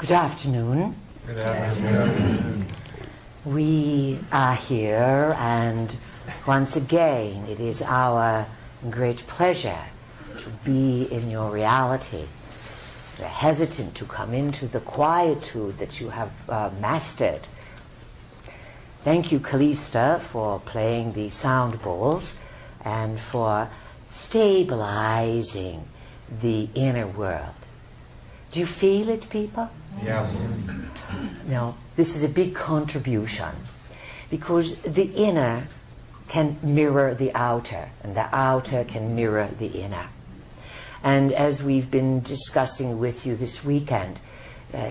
Good afternoon. Good afternoon. We are here, and once again, it is our great pleasure to be in your reality. We're hesitant to come into the quietude that you have mastered. Thank you, Callista, for playing the sound bowls and for stabilizing the inner world. Do you feel it, people? Yes. Now, this is a big contribution because the inner can mirror the outer, and the outer can mirror the inner. And as we've been discussing with you this weekend,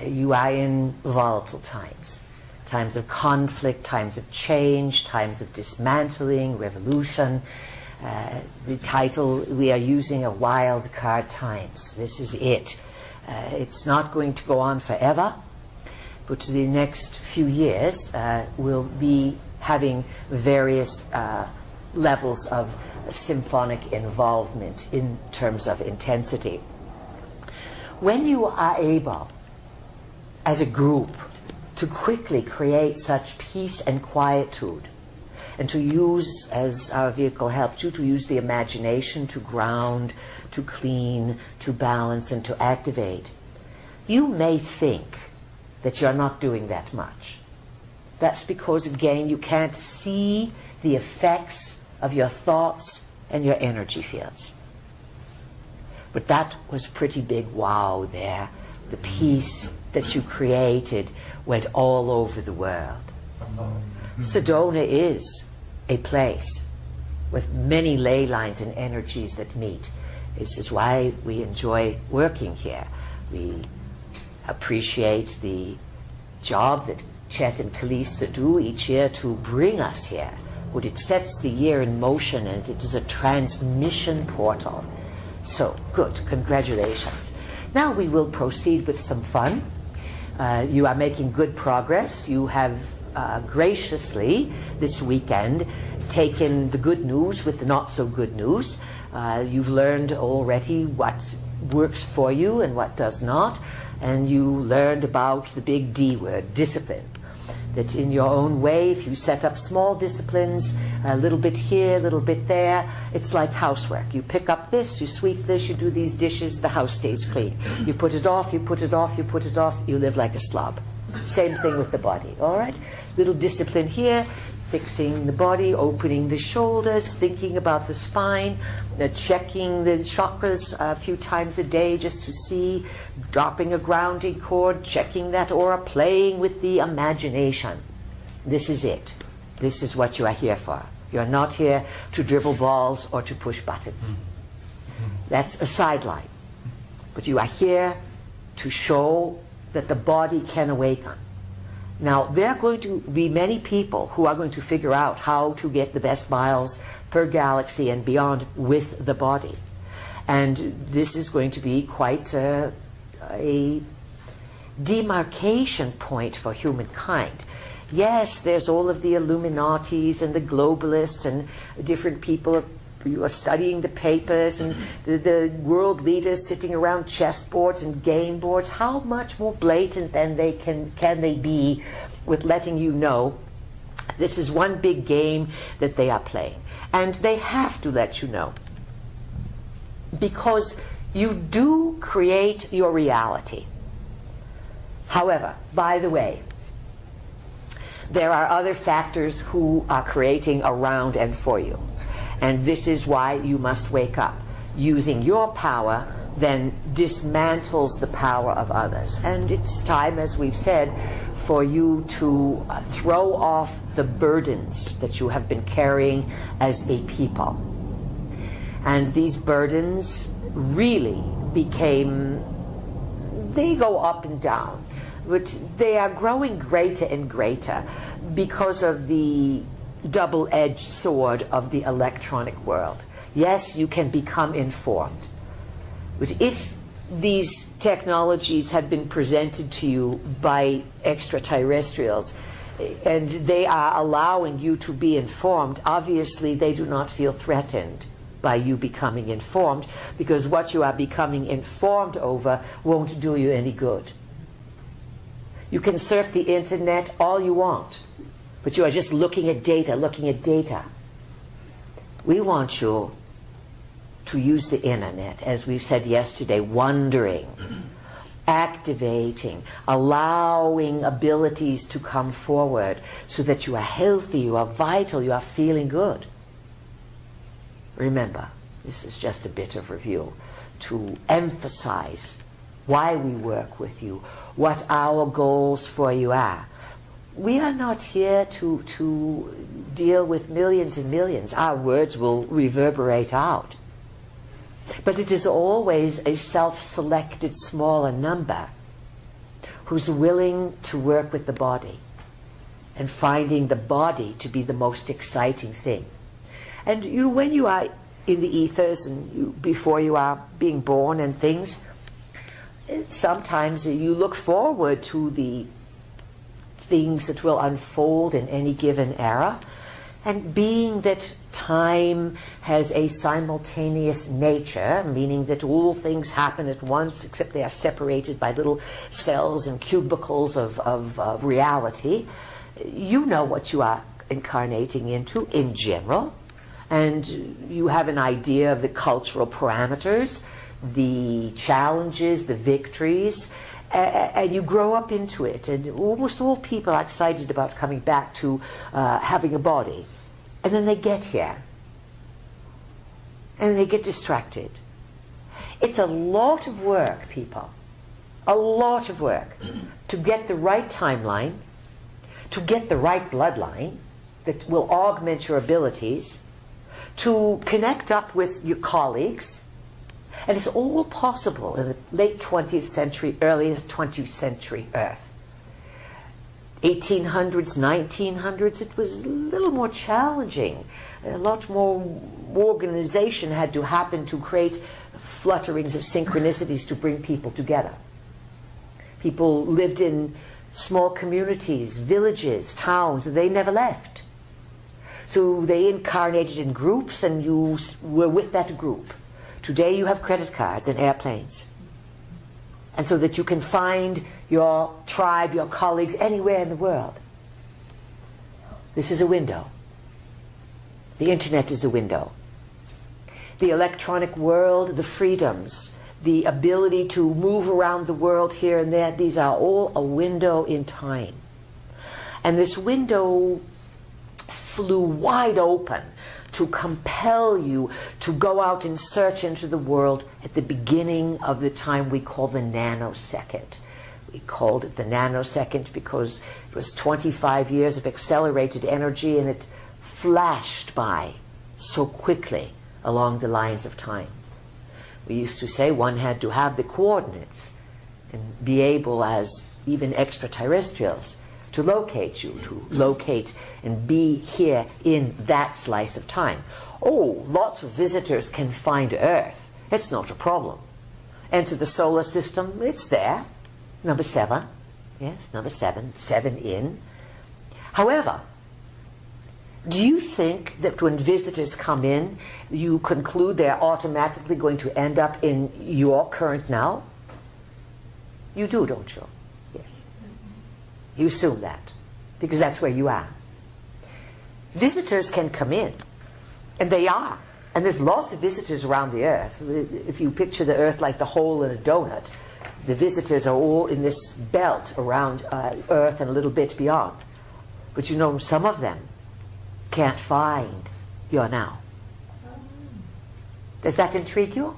you are in volatile times. Times of conflict, times of change, times of dismantling, revolution. The title we are using are wild card times. This is it. It's not going to go on forever, but the next few years we'll be having various levels of symphonic involvement in terms of intensity. When you are able, as a group, to quickly create such peace and quietude, and to use, as our vehicle helped you, to use the imagination to ground, to clean, to balance, and to activate, you may think that you're not doing that much. That's because, again, you can't see the effects of your thoughts and your energy fields. But that was pretty big wow there. The peace that you created went all over the world. Sedona is a place with many ley lines and energies that meet. This is why we enjoy working here. We appreciate the job that Chet and Callista do each year to bring us here. But it sets the year in motion, and it is a transmission portal. So, good. Congratulations. Now we will proceed with some fun. You are making good progress. You have graciously this weekend taken the good news with the not so good news. You've learned already what works for you and what does not, and you learned about the big D word, discipline. That in your own way, if you set up small disciplines, a little bit here, a little bit there, it's like housework. You pick up this, you sweep this, you do these dishes, the house stays clean. You put it off, you put it off, you put it off, you live like a slob. Same thing with the body, all right? Little discipline here, fixing the body, opening the shoulders, thinking about the spine, checking the chakras a few times a day just to see, dropping a grounding cord, checking that aura, playing with the imagination. This is it. This is what you are here for. You're not here to dribble balls or to push buttons. That's a sideline. But you are here to show that the body can awaken. Now, there are going to be many people who are going to figure out how to get the best miles per galaxy and beyond with the body. And this is going to be quite a demarcation point for humankind. Yes, there's all of the Illuminatis and the globalists and different people who are studying the papers and the world leaders sitting around chessboards and game boards. How much more blatant than they can they be with letting you know this is one big game that they are playing? And they have to let you know, because you do create your reality. However, by the way, there are other factors who are creating around and for you. And this is why you must wake up. Using your power then dismantles the power of others. And it's time, as we've said, for you to throw off the burdens that you have been carrying as a people. And these burdens really they go up and down, but they are growing greater and greater because of the double-edged sword of the electronic world. Yes, you can become informed, but if these technologies have been presented to you by extraterrestrials and they are allowing you to be informed, obviously they do not feel threatened by you becoming informed, because what you are becoming informed over won't do you any good. You can surf the internet all you want, but you are just looking at data, looking at data. We want you to use the internet, as we said yesterday, wondering, activating, allowing abilities to come forward so that you are healthy, you are vital, you are feeling good. Remember, this is just a bit of review to emphasize why we work with you, what our goals for you are. We are not here to deal with millions and millions. Our words will reverberate out. But it is always a self-selected smaller number who's willing to work with the body and finding the body to be the most exciting thing. And when you are in the ethers and before you are being born and things, sometimes you look forward to the things that will unfold in any given era. And being that time has a simultaneous nature, meaning that all things happen at once, except they are separated by little cells and cubicles of reality, you know what you are incarnating into in general, and you have an idea of the cultural parameters, the challenges, the victories, and you grow up into it. And almost all people are excited about coming back to having a body. And then they get here. And they get distracted. It's a lot of work, people. A lot of work to get the right timeline, to get the right bloodline that will augment your abilities, to connect up with your colleagues. And it's all possible in the late 20th century, early 20th century Earth. 1800s, 1900s, it was a little more challenging. A lot more organization had to happen to create flutterings of synchronicities to bring people together. People lived in small communities, villages, towns, and they never left. So they incarnated in groups, and you were with that group. Today you have credit cards and airplanes. And so that you can find your tribe, your colleagues, anywhere in the world. This is a window. The internet is a window. The electronic world, the freedoms, the ability to move around the world here and there, these are all a window in time. And this window flew wide open to compel you to go out and search into the world at the beginning of the time we call the nanosecond. We called it the nanosecond because it was 25 years of accelerated energy, and it flashed by so quickly along the lines of time. We used to say one had to have the coordinates and be able, as even extraterrestrials, to locate you, to locate and be here in that slice of time. Oh, lots of visitors can find Earth. It's not a problem. Enter the solar system, it's there. Number 7. Yes, number 7. 7 in. However, do you think that when visitors come in, you conclude they're automatically going to end up in your current now? You do, don't you? Yes. You assume that, because that's where you are. Visitors can come in, and they are. And there's lots of visitors around the Earth. If you picture the Earth like the hole in a donut, the visitors are all in this belt around Earth and a little bit beyond. But you know, some of them can't find your now. Does that intrigue you?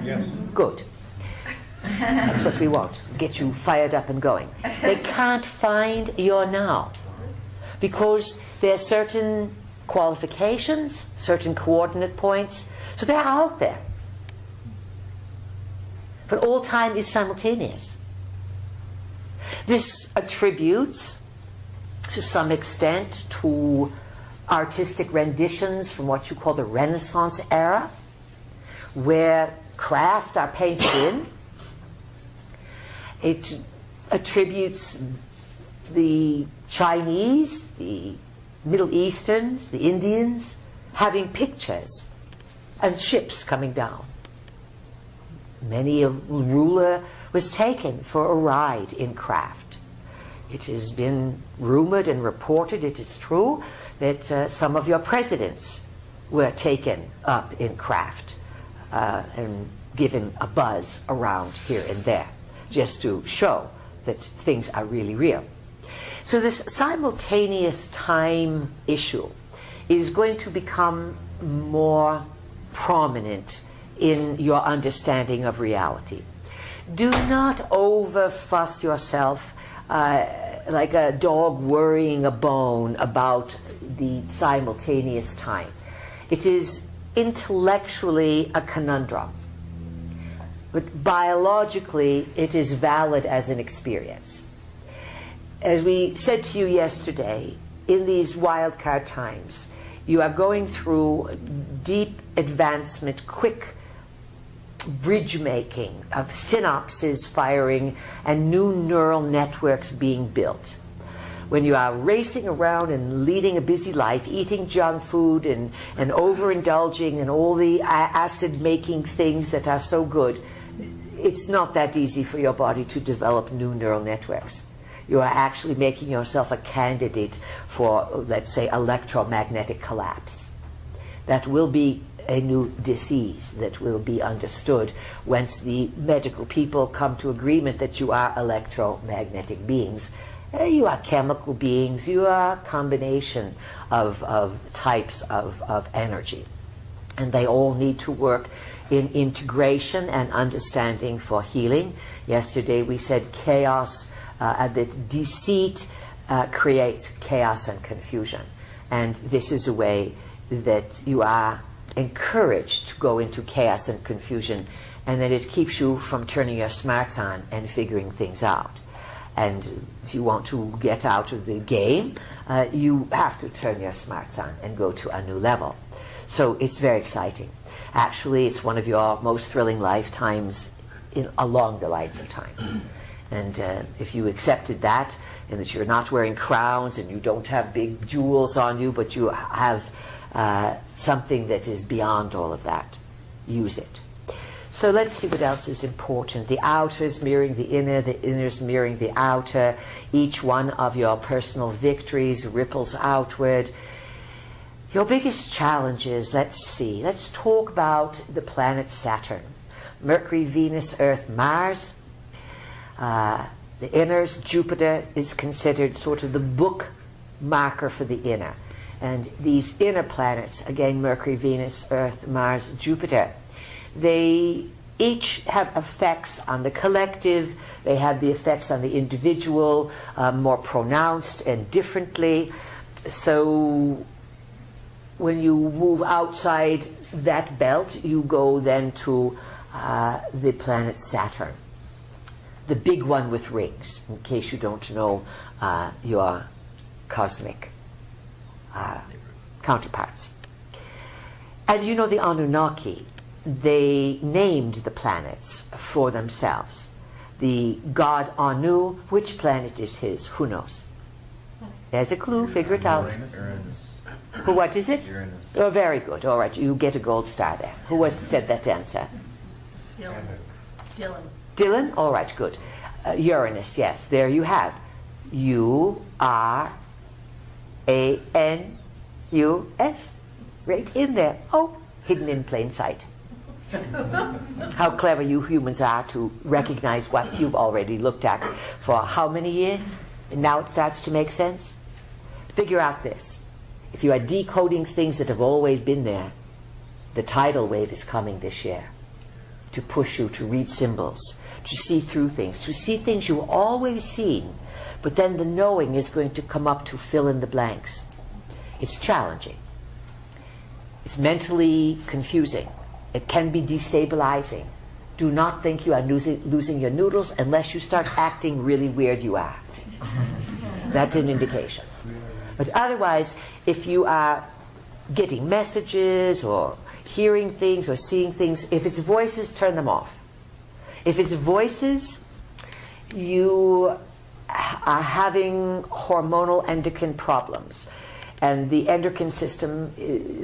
Yes. Good. That's what we want. Get you fired up and going. They can't find your now because there are certain qualifications, certain coordinate points, so they're out there. But all time is simultaneous. This attributes, to some extent, to artistic renditions from what you call the Renaissance era, where craft are painted in. It attributes the Chinese, the Middle Easterns, the Indians, having pictures and ships coming down. Many a ruler was taken for a ride in craft. It has been rumored and reported, it is true, that some of your presidents were taken up in craft and given a buzz around here and there, just to show that things are really real. So this simultaneous time issue is going to become more prominent in your understanding of reality. Do not over-fuss yourself like a dog worrying a bone about the simultaneous time. It is intellectually a conundrum, but biologically it is valid as an experience. As we said to you yesterday, in these wildcard times, you are going through deep advancement, quick bridge making of synapses firing and new neural networks being built. When you are racing around and leading a busy life, eating junk food and overindulging in all the acid-making things that are so good, it's not that easy for your body to develop new neural networks. You are actually making yourself a candidate for, let's say, electromagnetic collapse. That will be a new disease that will be understood once the medical people come to agreement that you are electromagnetic beings. You are chemical beings, you are a combination of types of energy. And they all need to work in integration and understanding for healing. Yesterday we said chaos, that deceit creates chaos and confusion. And this is a way that you are encouraged to go into chaos and confusion, and that it keeps you from turning your smarts on and figuring things out. And if you want to get out of the game, you have to turn your smarts on and go to a new level. So it's very exciting. Actually, it's one of your most thrilling lifetimes along the lines of time. And if you accepted that, and that you're not wearing crowns and you don't have big jewels on you, but you have something that is beyond all of that, use it. So let's see what else is important. The outer is mirroring the inner is mirroring the outer. Each one of your personal victories ripples outward. Your biggest challenges, let's see. Let's talk about the planet Saturn. Mercury, Venus, Earth, Mars. The inners, Jupiter is considered sort of the book marker for the inner. And these inner planets, again, Mercury, Venus, Earth, Mars, Jupiter, they each have effects on the collective. They have the effects on the individual more pronounced and differently. So when you move outside that belt, you go then to the planet Saturn, the big one with rings, in case you don't know your cosmic counterparts. And you know the Anunnaki, they named the planets for themselves. The god Anu, which planet is his? Who knows? There's a clue, figure it out. Uranus. What is it? Uranus. Oh, very good. All right, you get a gold star there. Who was said that answer? Dylan. Dylan? All right, good. Uranus, yes, there you have. U-R-A-N-U-S. Right in there. Oh, hidden in plain sight. How clever you humans are to recognize what you've already looked at for how many years? And now it starts to make sense? Figure out this. If you are decoding things that have always been there, the tidal wave is coming this year to push you to read symbols, to see through things, to see things you've always seen, but then the knowing is going to come up to fill in the blanks. It's challenging. It's mentally confusing. It can be destabilizing. Do not think you are losing your noodles unless you start acting really weird you are. That's an indication. But otherwise, if you are getting messages or hearing things or seeing things, if it's voices, turn them off. If it's voices, you are having hormonal endocrine problems. and the endocrine system,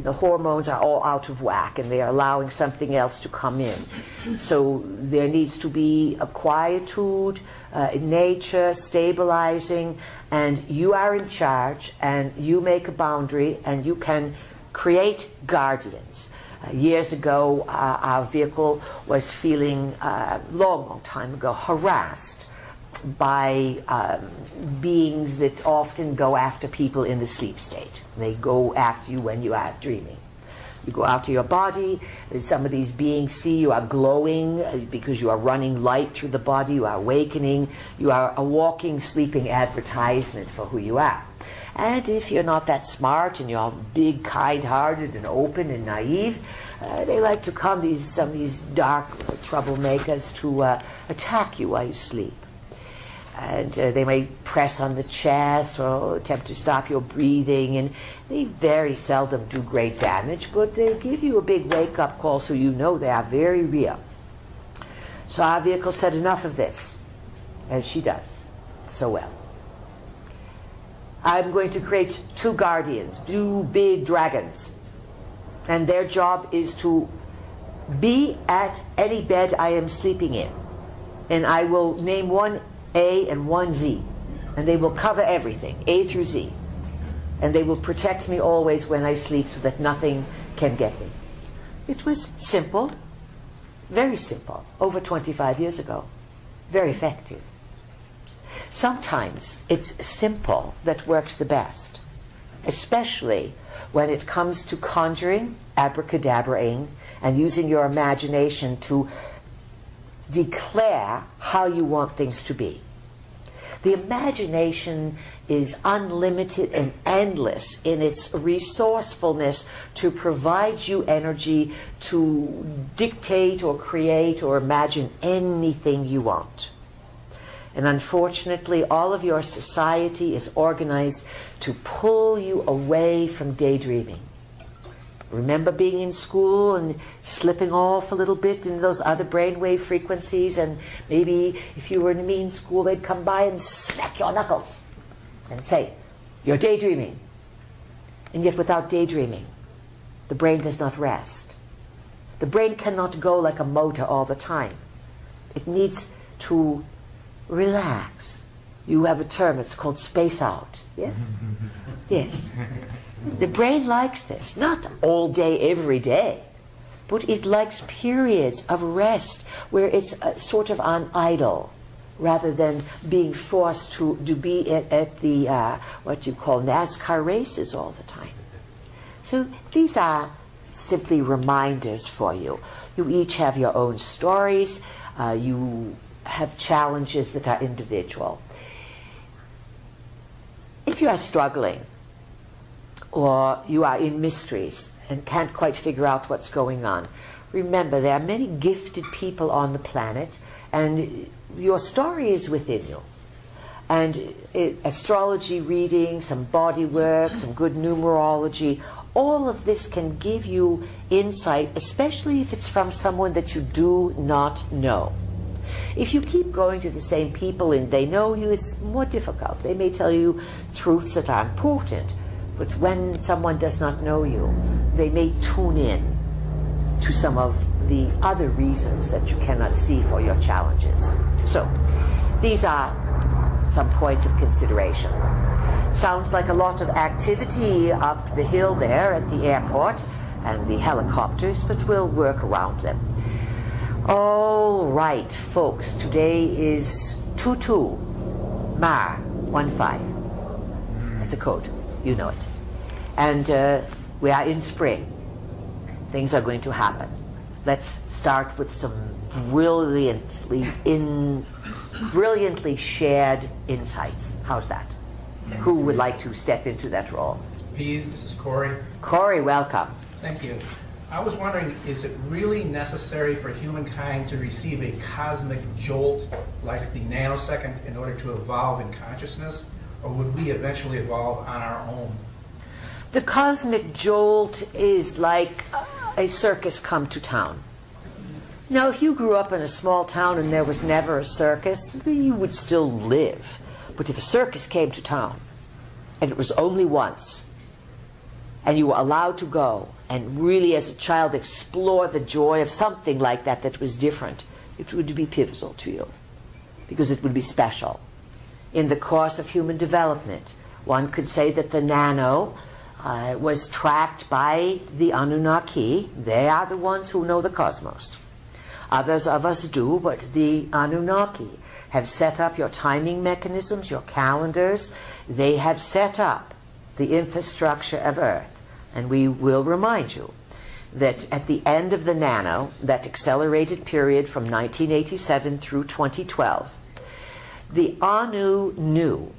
the hormones are all out of whack, and they are allowing something else to come in. So there needs to be a quietude, nature, stabilizing, and you are in charge, and you make a boundary, and you can create guardians. Years ago, our vehicle was feeling, long time ago, harassed by beings that often go after people in the sleep state. They go after you when you are dreaming. You go after your body. Some of these beings see you are glowing because you are running light through the body. You are awakening. You are a walking, sleeping advertisement for who you are. And if you're not that smart and you're big, kind-hearted and open and naive, they like to come, some of these dark troublemakers, to attack you while you sleep. And they may press on the chest or attempt to stop your breathing, and they very seldom do great damage, but they give you a big wake-up call so you know they are very real. So our vehicle said enough of this, as she does so well. I'm going to create 2 guardians, 2 big dragons, and their job is to be at any bed I am sleeping in, and I will name one A and one Z, and they will cover everything, A through Z, and they will protect me always when I sleep so that nothing can get me. It was simple, very simple, over 25 years ago, very effective. Sometimes it's simple that works the best, especially when it comes to conjuring, abracadabraing, and using your imagination to declare how you want things to be. The imagination is unlimited and endless in its resourcefulness to provide you energy to dictate or create or imagine anything you want. And unfortunately, all of your society is organized to pull you away from daydreaming. Remember being in school and slipping off a little bit in those other brainwave frequencies, and maybe if you were in a mean school, they'd come by and smack your knuckles and say, "You're daydreaming." And yet without daydreaming, the brain does not rest. The brain cannot go like a motor all the time. It needs to relax. You have a term, it's called space out. Yes? Yes. The brain likes this, not all day, every day, but it likes periods of rest where it's sort of on idle, rather than being forced to be at the, what you call NASCAR races all the time. So these are simply reminders for you. You each have your own stories. You have challenges that are individual. If you are struggling, or you are in mysteries and can't quite figure out what's going on, remember there are many gifted people on the planet, and your story is within you. And astrology reading, some body work, some good numerology, all of this can give you insight, especially if it's from someone that you do not know. If you keep going to the same people and they know you, it's more difficult. They may tell you truths that are important, but when someone does not know you, they may tune in to some of the other reasons that you cannot see for your challenges. So, these are some points of consideration. Sounds like a lot of activity up the hill there at the airport and the helicopters, but we'll work around them. All right, folks, today is 22 Mar 15. That's a code. You know it. And we are in spring. Things are going to happen. Let's start with some brilliantly shared insights. How's that? Who would like to step into that role? Pease, this is Corey. Corey, welcome. Thank you. I was wondering, is it really necessary for humankind to receive a cosmic jolt like the nanosecond in order to evolve in consciousness? Or would we eventually evolve on our own? The cosmic jolt is like a circus come to town. Now, if you grew up in a small town and there was never a circus, you would still live. But if a circus came to town, and it was only once, and you were allowed to go and really as a child explore the joy of something like that that was different, it would be pivotal to you because it would be special. In the course of human development, one could say that the nano was tracked by the Anunnaki. They are the ones who know the cosmos. Others of us do, but the Anunnaki have set up your timing mechanisms, your calendars. They have set up the infrastructure of Earth. And we will remind you that at the end of the nano, that accelerated period from 1987 through 2012, the Anu knew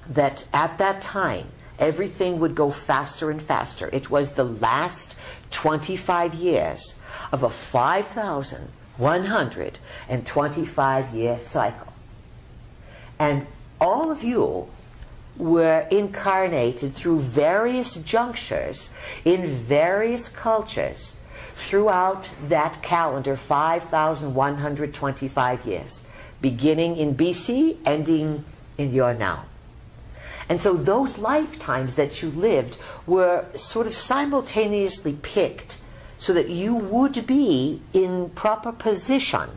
that at that time, everything would go faster and faster. It was the last 25 years of a 5,125-year cycle. And all of you were incarnated through various junctures in various cultures throughout that calendar, 5,125 years, beginning in BC, ending in your now. And so those lifetimes that you lived were sort of simultaneously picked so that you would be in proper position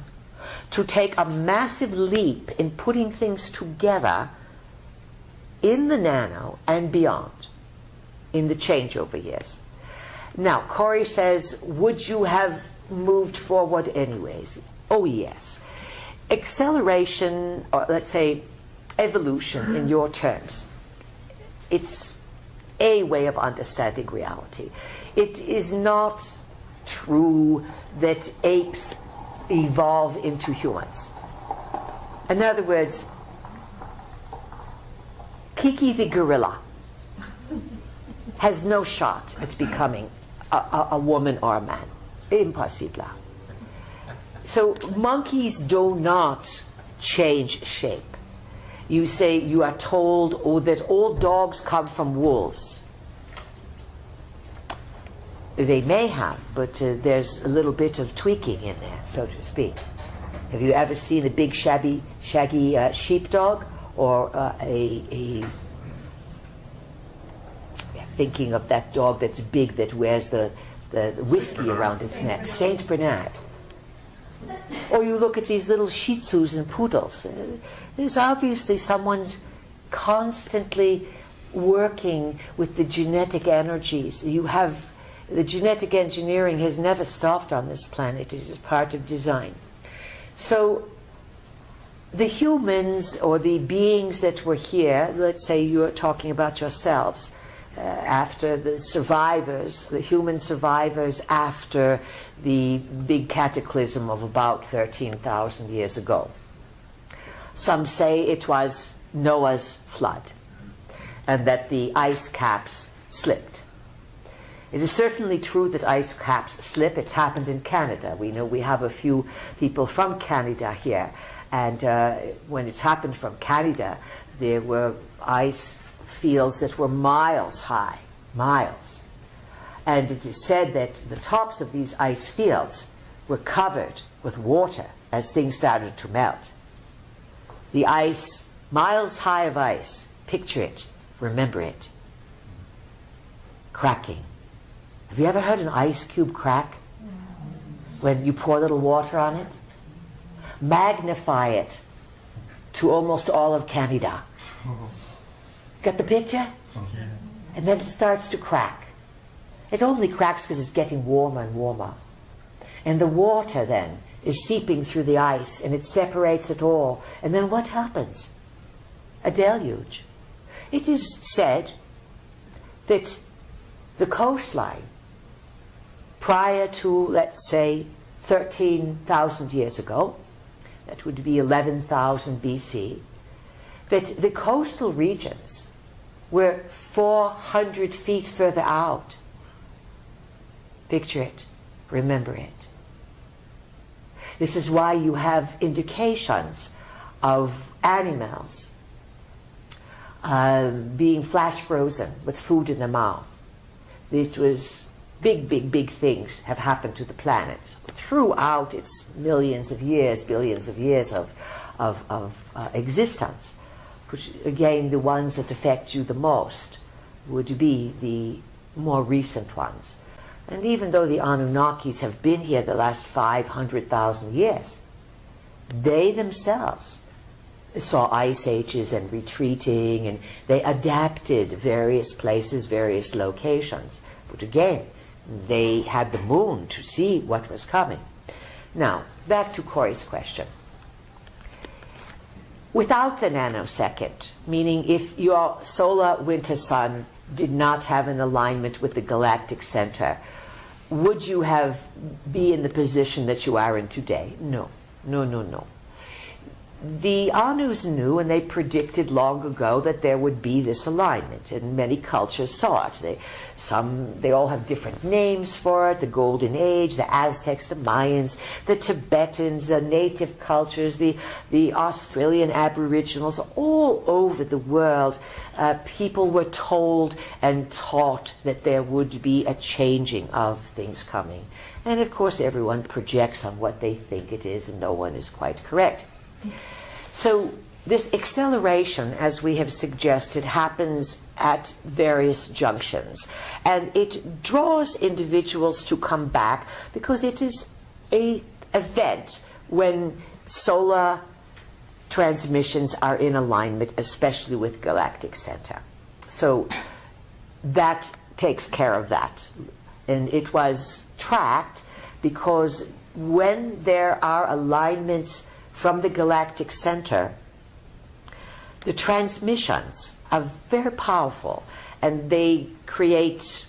to take a massive leap in putting things together in the nano and beyond, in the changeover years. Now, Corey says, would you have moved forward anyways? Oh, yes. Acceleration, or let's say evolution in your terms, it's a way of understanding reality. It is not true that apes evolve into humans. In other words, Kiki the gorilla has no shot at becoming a woman or a man. Impossible. So monkeys do not change shape. You say, you are told, oh, that all dogs come from wolves. They may have, but there's a little bit of tweaking in there, so to speak. Have you ever seen a big shaggy sheepdog? Or thinking of that dog that's big that wears the whiskey around its neck, Saint Bernard. Or you look at these little Shih Tzus and poodles. There's obviously someone's constantly working with the genetic energies. You have, the genetic engineering has never stopped on this planet. It is part of design. So the humans or the beings that were here, let's say you're talking about yourselves, after the survivors, the human survivors after the big cataclysm of about 13,000 years ago. Some say it was Noah's flood and that the ice caps slipped. It is certainly true that ice caps slip. It's happened in Canada. We know we have a few people from Canada here. And when it happened from Canada, there were ice fields that were miles high, miles. And it is said that the tops of these ice fields were covered with water as things started to melt. The ice, miles high of ice, picture it, remember it, cracking. Have you ever heard an ice cube crack? When you pour a little water on it? Magnify it to almost all of Canada. Got the picture? Yeah. And then it starts to crack. It only cracks because it's getting warmer and warmer. And the water then is seeping through the ice and it separates it all. And then what happens? A deluge. It is said that the coastline prior to, let's say, 13,000 years ago, that would be 11,000 BC, that the coastal regions were 400 feet further out. Picture it, remember it. This is why you have indications of animals being flash frozen with food in their mouth. It was big things have happened to the planet throughout its millions of years, billions of years of existence, which again, the ones that affect you the most would be the more recent ones. And even though the Anunnakis have been here the last 500,000 years, they themselves saw ice ages and retreating, and they adapted various places, various locations. But again, they had the moon to see what was coming. Now, back to Corey's question. Without the nanosecond, meaning if your solar winter sun did not have an alignment with the galactic center, would you be in the position that you are in today? No. No, no, no. The Anus knew, and they predicted long ago, that there would be this alignment, and many cultures saw it. They all have different names for it: the Golden Age, the Aztecs, the Mayans, the Tibetans, the native cultures, the Australian Aboriginals. All over the world, people were told and taught that there would be a changing of things coming. And of course, everyone projects on what they think it is, and no one is quite correct. So this acceleration, as we have suggested, happens at various junctions, and it draws individuals to come back because it is an event when solar transmissions are in alignment, especially with galactic center. So that takes care of that, and it was tracked because when there are alignments from the galactic center, the transmissions are very powerful, and they create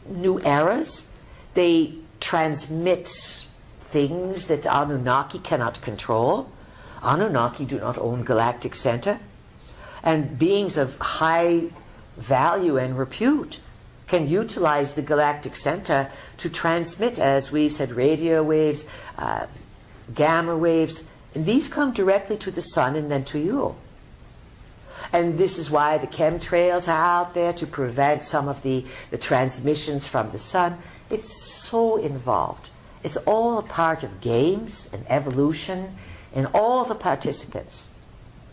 new eras. They transmit things that Anunnaki cannot control. Anunnaki do not own galactic center, and beings of high value and repute can utilize the galactic center to transmit, as we said, radio waves, gamma waves. And these come directly to the sun and then to you. And this is why the chemtrails are out there, to prevent some of the transmissions from the sun. It's so involved. It's all a part of games and evolution, and all the participants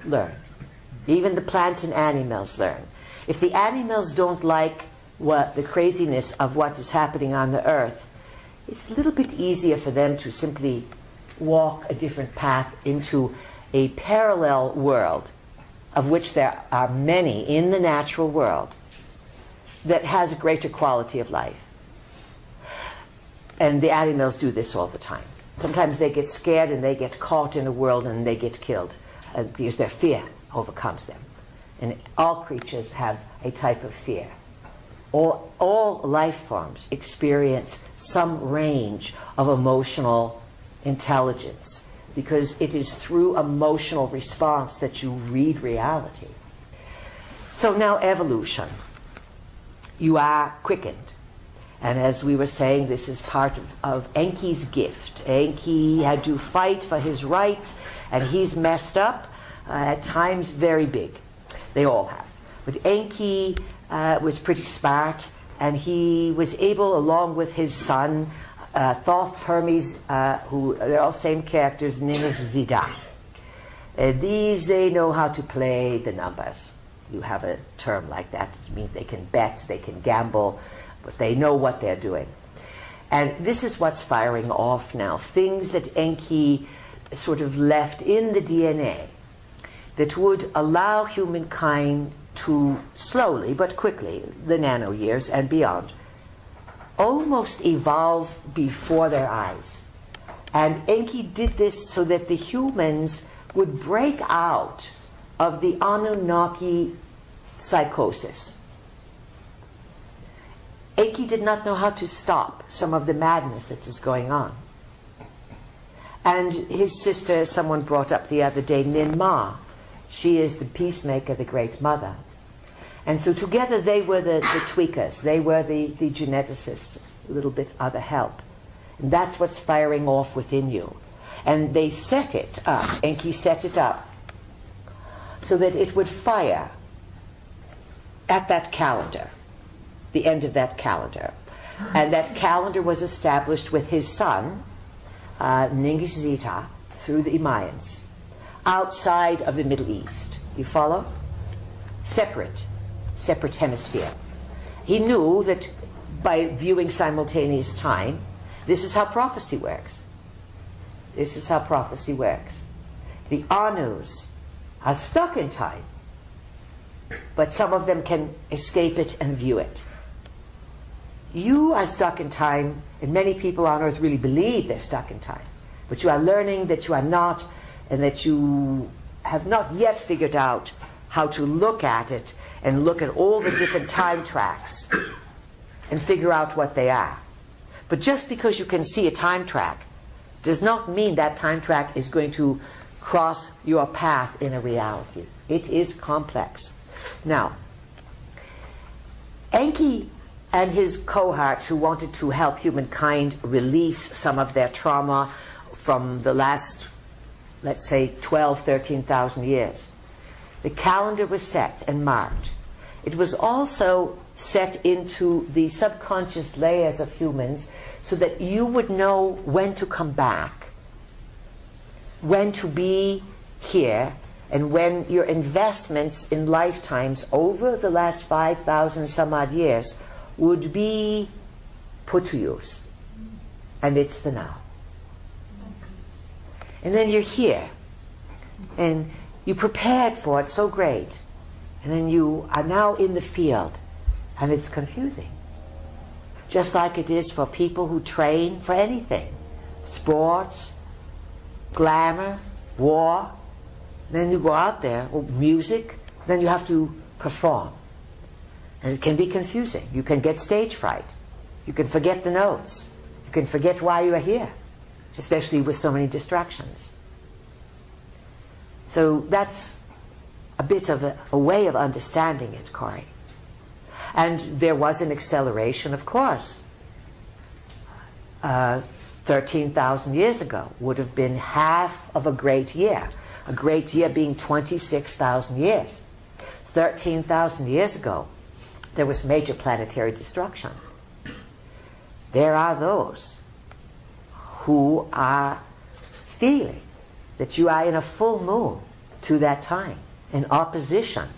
learn. Even the plants and animals learn. If the animals don't like the craziness of what is happening on the earth, it's a little bit easier for them to simply walk a different path into a parallel world, of which there are many in the natural world, that has a greater quality of life. And the animals do this all the time. Sometimes they get scared and they get caught in a world and they get killed because their fear overcomes them. And all creatures have a type of fear. All life forms experience some range of emotional intelligence, because it is through emotional response that you read reality. So now evolution. You are quickened. And as we were saying, this is part of Enki's gift. Enki had to fight for his rights, and he's messed up, at times very big. They all have. But Enki was pretty smart, and he was able, along with his son, Thoth, Hermes, who they're all same characters, Ninus, Zida. These, they know how to play the numbers. You have a term like that. It means they can bet, they can gamble, but they know what they're doing. And this is what's firing off now. Things that Enki sort of left in the DNA that would allow humankind to slowly but quickly, the nano years and beyond, almost evolve before their eyes. And Enki did this so that the humans would break out of the Anunnaki psychosis. Enki did not know how to stop some of the madness that is going on. And his sister, someone brought up the other day, Ninmah, she is the peacemaker, the great mother. And so together they were the tweakers, they were the geneticists, a little bit other help. And that's what's firing off within you. And they set it up, Enki set it up, so that it would fire at that calendar, the end of that calendar. And that calendar was established with his son, Ningishzita, through the Mayans, outside of the Middle East. You follow? Separate hemisphere. he knew that by viewing simultaneous time, this is how prophecy works. This is how prophecy works. The Anus are stuck in time, but some of them can escape it and view it. You are stuck in time, and many people on earth really believe they're stuck in time. But you are learning that you are not, and that you have not yet figured out how to look at it and look at all the different time tracks and figure out what they are. But just because you can see a time track does not mean that time track is going to cross your path in a reality. It is complex. Now, Enki and his cohorts who wanted to help humankind release some of their trauma from the last, let's say, 12, 13,000 years. The calendar was set and marked. It was also set into the subconscious layers of humans so that you would know when to come back, when to be here, and when your investments in lifetimes over the last 5,000 some odd years would be put to use. And it's the now. And then you're here, and you prepared for it so great, and then you are now in the field, and it's confusing. Just like it is for people who train for anything. Sports, glamour, war. Then you go out there, or music, then you have to perform. And it can be confusing. You can get stage fright. You can forget the notes. You can forget why you are here, especially with so many distractions. So that's a bit of a way of understanding it, Corey. And there was an acceleration, of course. 13,000 years ago would have been half of a great year. A great year being 26,000 years. 13,000 years ago, there was major planetary destruction. There are those who are feeling that you are in a full moon to that time, in opposition,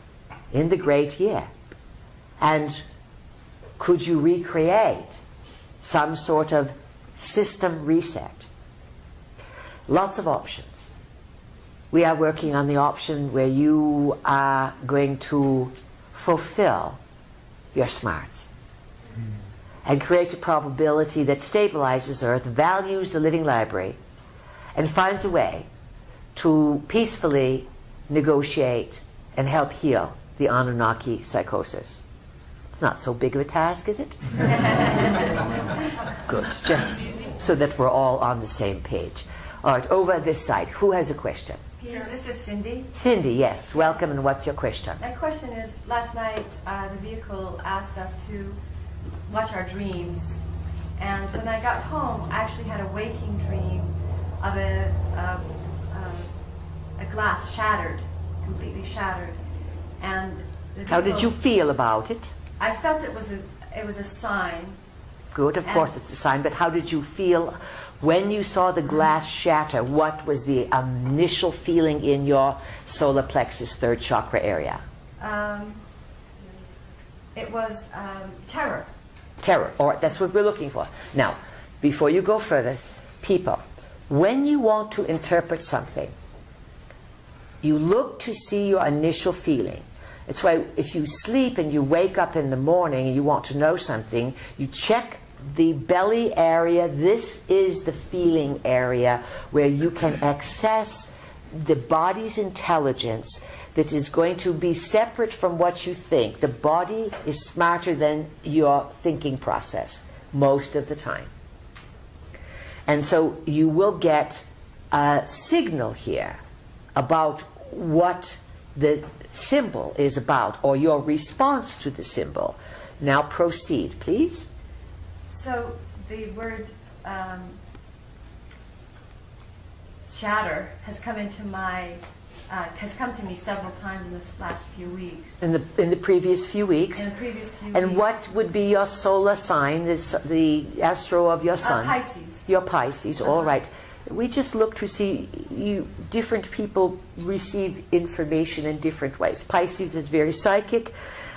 in the great year. And could you recreate some sort of system reset? Lots of options. We are working on the option where you are going to fulfill your smarts and create a probability that stabilizes Earth, values the living library, and finds a way to peacefully negotiate and help heal the Anunnaki psychosis. It's not so big of a task, is it? Good, just so that we're all on the same page. All right, over this side, who has a question? Peter, this is Cindy. Cindy, yes. Welcome, and what's your question? My question is, last night the vehicle asked us to watch our dreams. And when I got home, I actually had a waking dream of a glass shattered, completely shattered. And the How did you feel about it? I felt it was a sign. Good, of course it's a sign, but how did you feel when you saw the glass shatter? What was the initial feeling in your solar plexus, third chakra area? It was terror. Terror, or that's what we're looking for. Now, before you go further, people, when you want to interpret something, you look to see your initial feeling. It's why if you sleep and you wake up in the morning and you want to know something, you check the belly area. This is the feeling area where you can access the body's intelligence that is going to be separate from what you think. The body is smarter than your thinking process most of the time. And so you will get a signal here about what the symbol is about, or your response to the symbol. Now proceed, please. So the word shatter has come into my has come to me several times in the last few weeks. In the previous few weeks. In the previous few and weeks. what would be your solar sign? The astro of your sun. Pisces. Your Pisces. All right. We just look to see different people receive information in different ways. Pisces is very psychic.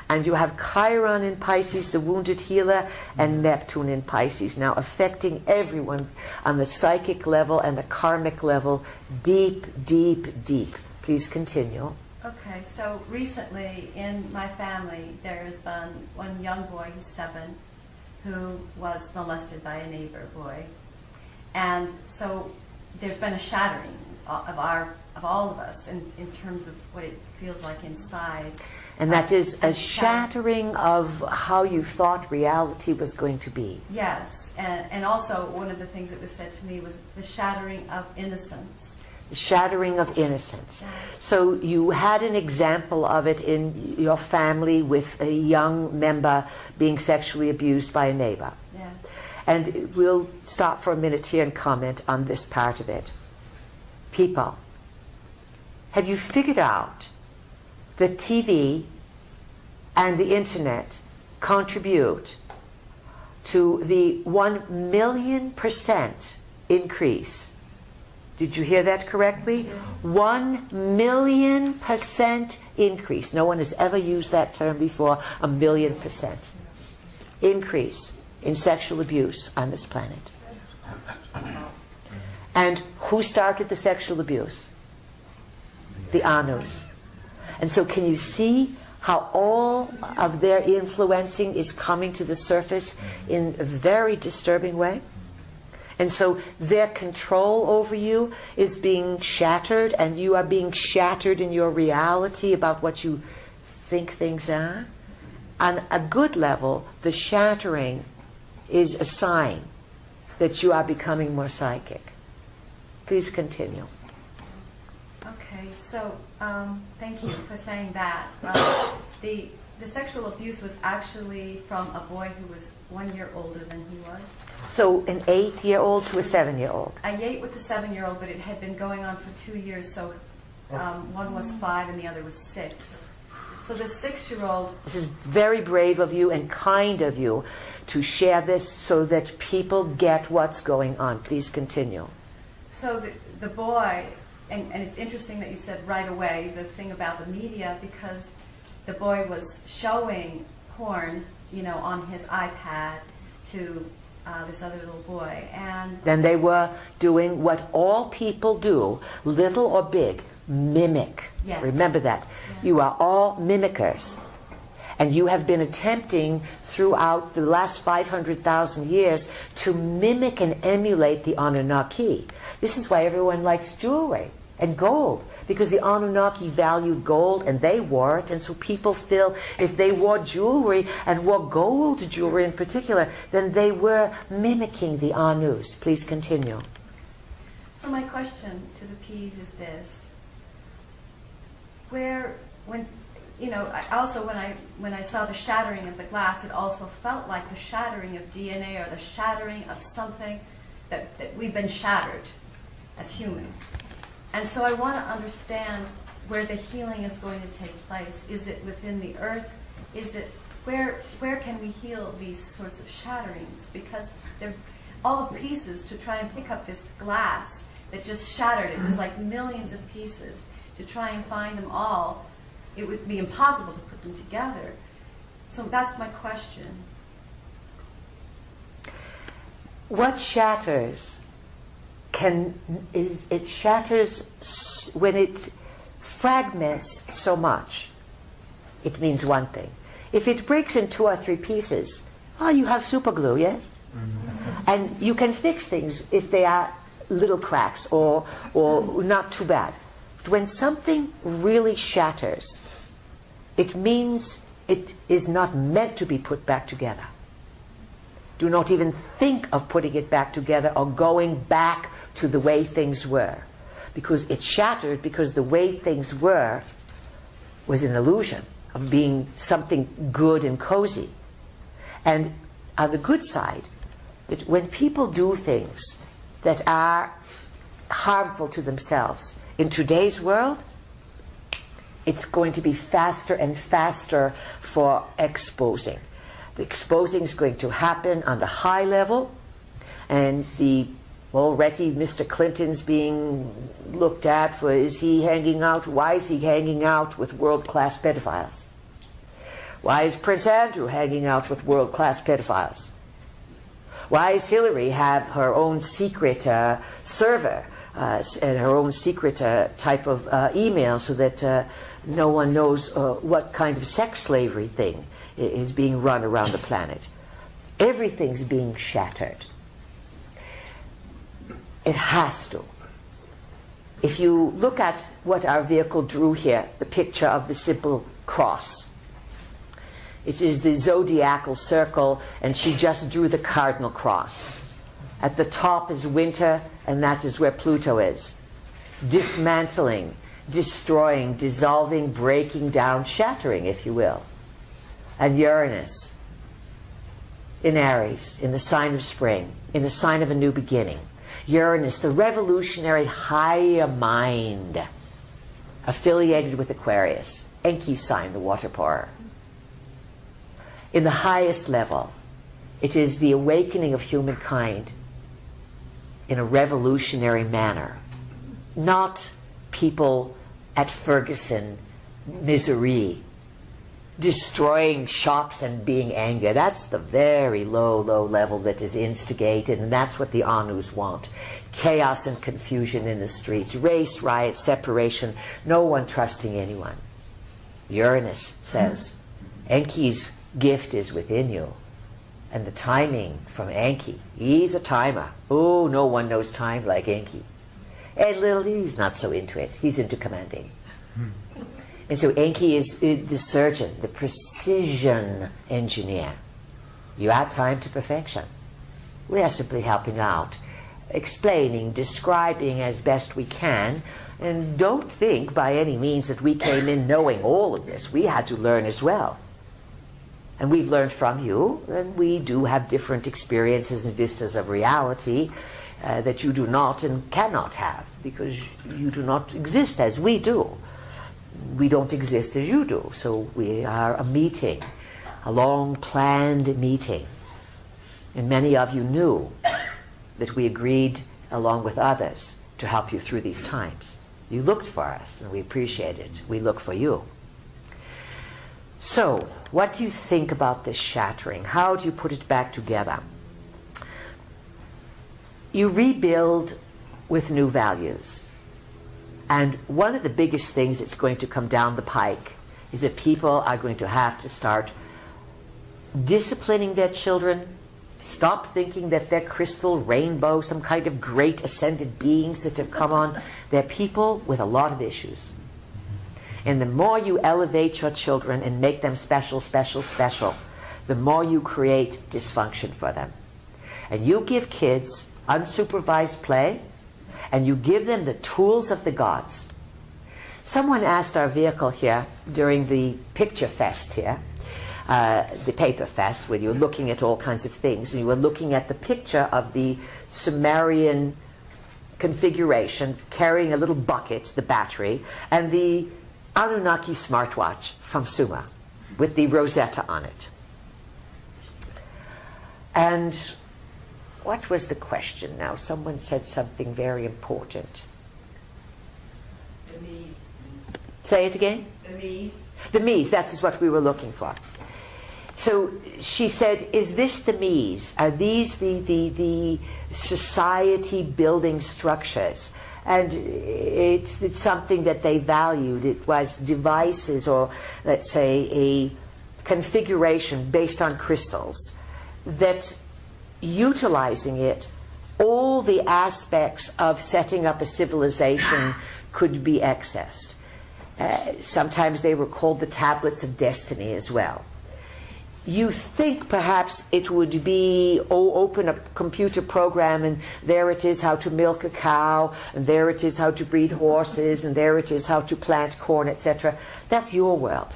And you have Chiron in Pisces, the wounded healer, and Neptune in Pisces, now affecting everyone on the psychic level and the karmic level, deep, deep, deep. Please continue. Okay, so recently in my family, there has been one young boy who's 7 who was molested by a neighbor boy. And so there's been a shattering of all of us in terms of what it feels like inside. And that is a shattering of how you thought reality was going to be. Yes, and also one of the things that was said to me was the shattering of innocence. The shattering of innocence. So you had an example of it in your family with a young member being sexually abused by a neighbor. Yes. And we'll stop for a minute here and comment on this part of it. People, have you figured out that TV and the internet contribute to the 1,000,000% increase? Did you hear that correctly? Yes. 1,000,000% increase. No one has ever used that term before. 1,000,000% increase in sexual abuse on this planet. And who started the sexual abuse? The Anus. And so can you see how all of their influencing is coming to the surface in a very disturbing way? And so their control over you is being shattered, and you are being shattered in your reality about what you think things are. On a good level, the shattering is a sign that you are becoming more psychic. Please continue. Okay, so thank you for saying that. The sexual abuse was actually from a boy who was 1 year older than he was. So an 8-year-old to a 7-year-old. I ate with the 7-year-old, but it had been going on for 2 years, so one was 5 and the other was 6. So the 6-year-old... This is very brave of you and kind of you to share this so that people get what's going on. Please continue. So the boy, and it's interesting that you said right away the thing about the media, because the boy was showing porn, you know, on his iPad to this other little boy. And then they were doing what all people do, little or big, mimic. Yes. Remember that. Yes. You are all mimickers. And you have been attempting throughout the last 500,000 years to mimic and emulate the Anunnaki. This is why everyone likes jewelry and gold, because the Anunnaki valued gold and they wore it, and so people feel if they wore jewelry and wore gold jewelry in particular, then they were mimicking the Anus. Please continue. so my question to the P's is this: you know, when I saw the shattering of the glass, it also felt like the shattering of DNA, or the shattering of something that we've been shattered as humans. And so I want to understand where the healing is going to take place. Is it within the earth? Is it where can we heal these sorts of shatterings? Because they're all the pieces to try and pick up this glass that just shattered. It was like millions of pieces. To try and find them all, it would be impossible to put them together. So that's my question. What shatters it shatters when it fragments so much. It means one thing. If it breaks in 2 or 3 pieces, oh, you have super glue, yes? And you can fix things if they are little cracks or not too bad. But when something really shatters, it means it is not meant to be put back together. Do not even think of putting it back together or going back to the way things were, because it shattered, because the way things were was an illusion of being something good and cozy. And on the good side, that when people do things that are harmful to themselves in today's world, it's going to be faster and faster for exposing. The exposing is going to happen on the high level, and already Mr. Clinton's being looked at for, is he hanging out, why is he hanging out with world-class pedophiles? Why is Prince Andrew hanging out with world-class pedophiles? Why does Hillary have her own secret server and her own secret type of email so that no one knows what kind of sex slavery thing is being run around the planet? Everything's being shattered. It has to. If you look at what our vehicle drew here, the picture of the simple cross, it is the zodiacal circle, and she just drew the cardinal cross. At the top is winter, and that is where Pluto is. Dismantling, destroying, dissolving, breaking down, shattering, if you will. And Uranus in Aries, in the sign of spring, in the sign of a new beginning. Uranus, the revolutionary higher mind, affiliated with Aquarius, Enki sign, the water pourer. In the highest level, it is the awakening of humankind in a revolutionary manner. Not people at Ferguson, misery, destroying shops and being angry. That's the very low, low level that is instigated, and that's what the Anus want. Chaos and confusion in the streets, race, riot, separation, no one trusting anyone. Uranus says, Enki's gift is within you. And the timing from Enki, he's a timer. Oh, no one knows time like Enki. And Lily's not so into it. He's into commanding. And so Enki is the surgeon, the precision engineer. You add time to perfection. We are simply helping out, explaining, describing as best we can. And don't think by any means that we came in knowing all of this. We had to learn as well. And we've learned from you, and we do have different experiences and vistas of reality that you do not and cannot have, because you do not exist as we do. We don't exist as you do. So we are a meeting, a long-planned meeting. And many of you knew that we agreed, along with others, to help you through these times. You looked for us, and we appreciate it. We look for you. So, what do you think about this shattering? How do you put it back together? You rebuild with new values. And one of the biggest things that's going to come down the pike is that people are going to have to start disciplining their children, stop thinking that they're crystal, rainbow, some kind of great ascended beings that have come on. They're people with a lot of issues. And the more you elevate your children and make them special, special, special, the more you create dysfunction for them. And you give kids unsupervised play, and you give them the tools of the gods. Someone asked our vehicle here during the picture fest here, the paper fest, where you were looking at all kinds of things, and you were looking at the picture of the Sumerian configuration carrying a little bucket, the battery, and the Anunnaki smartwatch from Sumer with the Rosetta on it. And what was the question now? Someone said something very important. The Mies. Say it again? The Mies. The Mies, that is what we were looking for. So she said, is this the Mies? Are these the society building structures? And it's something that they valued. It was devices, or let's say a configuration based on crystals, that utilizing it, all the aspects of setting up a civilization could be accessed. Sometimes they were called the tablets of destiny as well. You think perhaps it would be, open a computer program and there it is how to milk a cow, and there it is how to breed horses, and there it is how to plant corn, etc. That's your world.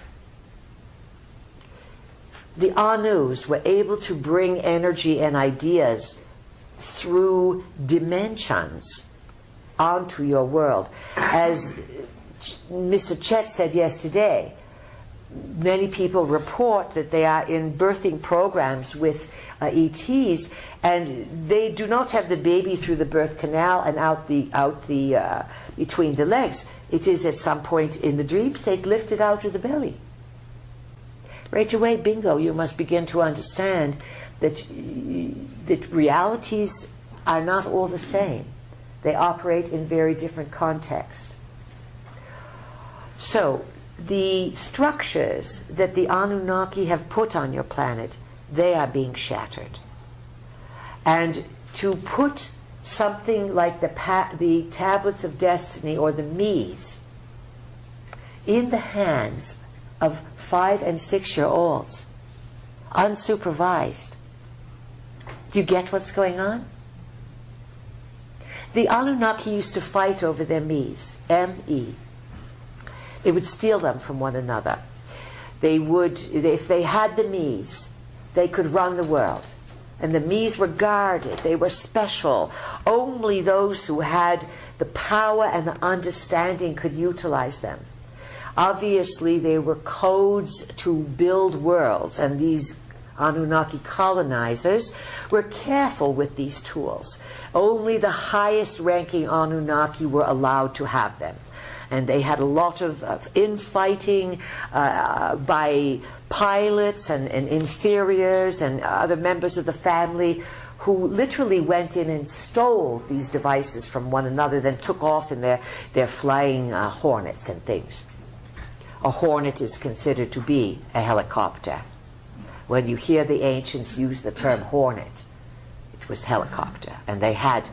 The Anus were able to bring energy and ideas through dimensions onto your world. As Mr. Chet said yesterday, many people report that they are in birthing programs with ETs, and they do not have the baby through the birth canal and out between the legs. It is at some point in the dream state lifted out of the belly. Right away, bingo, you must begin to understand that, that realities are not all the same. They operate in very different contexts. So, the structures that the Anunnaki have put on your planet, they are being shattered. And to put something like the tablets of destiny or the Mies in the hands of 5- and 6-year-olds, unsupervised, do you get what's going on? The Anunnaki used to fight over their Mies, M-E. They would steal them from one another. They would, if they had the Mies, they could run the world. And the Mies were guarded. They were special. Only those who had the power and the understanding could utilize them. Obviously, they were codes to build worlds, and these Anunnaki colonizers were careful with these tools. Only the highest ranking Anunnaki were allowed to have them. And they had a lot of infighting by pilots and inferiors and other members of the family who literally went in and stole these devices from one another, then took off in their flying hornets and things. A hornet is considered to be a helicopter. When you hear the ancients use the term hornet, it was helicopter. And they had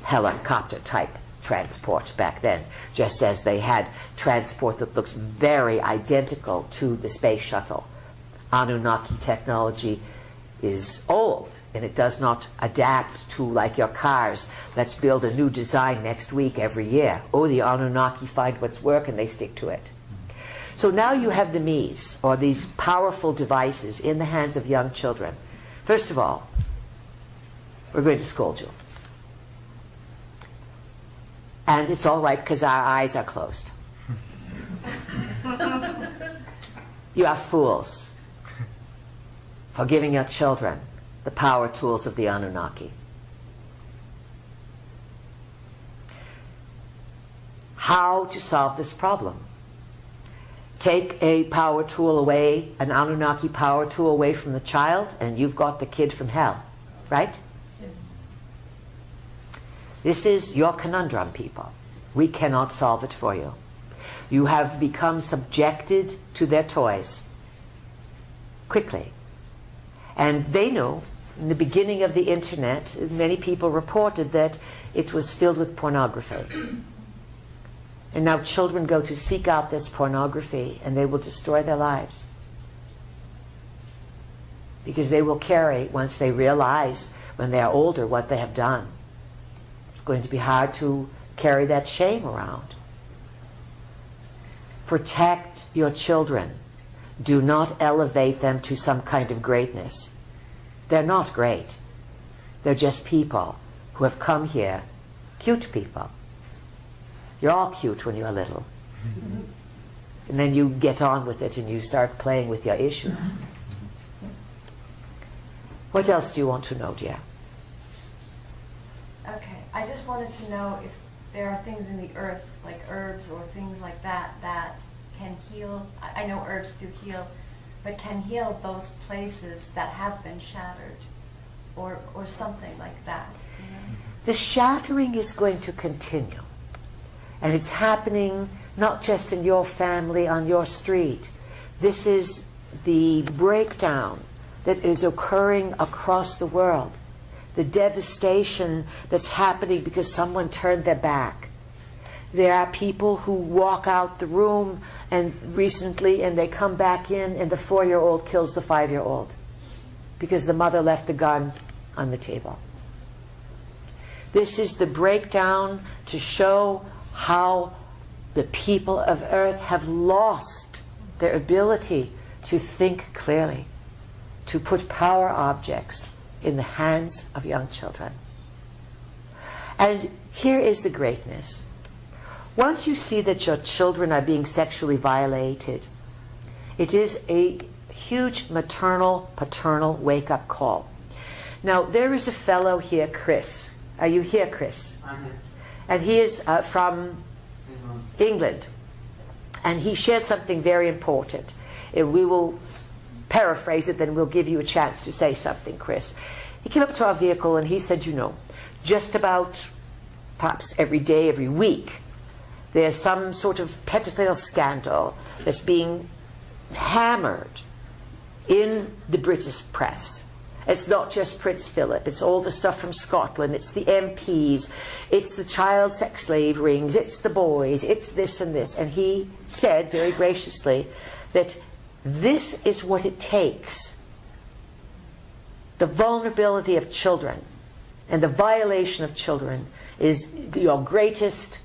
helicopter type transport back then, just as they had transport that looks very identical to the space shuttle. Anunnaki technology is old, and it does not adapt to, like your cars, let's build a new design next week every year. Oh, the Anunnaki find what's work and they stick to it. So now you have the Mies, or these powerful devices, in the hands of young children. First of all, we're going to scold you. And it's all right because our eyes are closed. You are fools for giving your children the power tools of the Anunnaki. How to solve this problem? Take a power tool away, an Anunnaki power tool away from the child, and you've got the kid from hell, right? This is your conundrum, people. We cannot solve it for you. You have become subjected to their toys quickly. And they know, in the beginning of the internet, many people reported that it was filled with pornography. And now children go to seek out this pornography, and they will destroy their lives. Because they will carry, once they realize, when they are older, what they have done. Going to be hard to carry that shame around. Protect your children. Do not elevate them to some kind of greatness. They're not great. They're just people who have come here, cute people. You're all cute when you're little. And then you get on with it and you start playing with your issues. What else do you want to know, dear? Okay, I just wanted to know if there are things in the earth, like herbs or things like that, that can heal. I know herbs do heal, but can heal those places that have been shattered, or something like that. You know? The shattering is going to continue. And it's happening not just in your family, on your street. This is the breakdown that is occurring across the world. The devastation that's happening because someone turned their back. There are people who walk out the room and recently, and they come back in, and the 4-year-old kills the 5-year-old because the mother left the gun on the table. This is the breakdown to show how the people of Earth have lost their ability to think clearly, to put power objects in the hands of young children. And here is the greatness. Once you see that your children are being sexually violated, it is a huge maternal, paternal wake-up call. Now, there is a fellow here, Chris. Are you here, Chris? I'm here. And he is from England. And he shared something very important. We will paraphrase it, then we'll give you a chance to say something, Chris. He came up to our vehicle and he said, you know, just about perhaps every day, every week, there's some sort of pedophile scandal that's being hammered in the British press. It's not just Prince Philip, it's all the stuff from Scotland, it's the MPs, it's the child sex slave rings, it's the boys, it's this and this. And he said very graciously that this is what it takes. The vulnerability of children and the violation of children is your greatest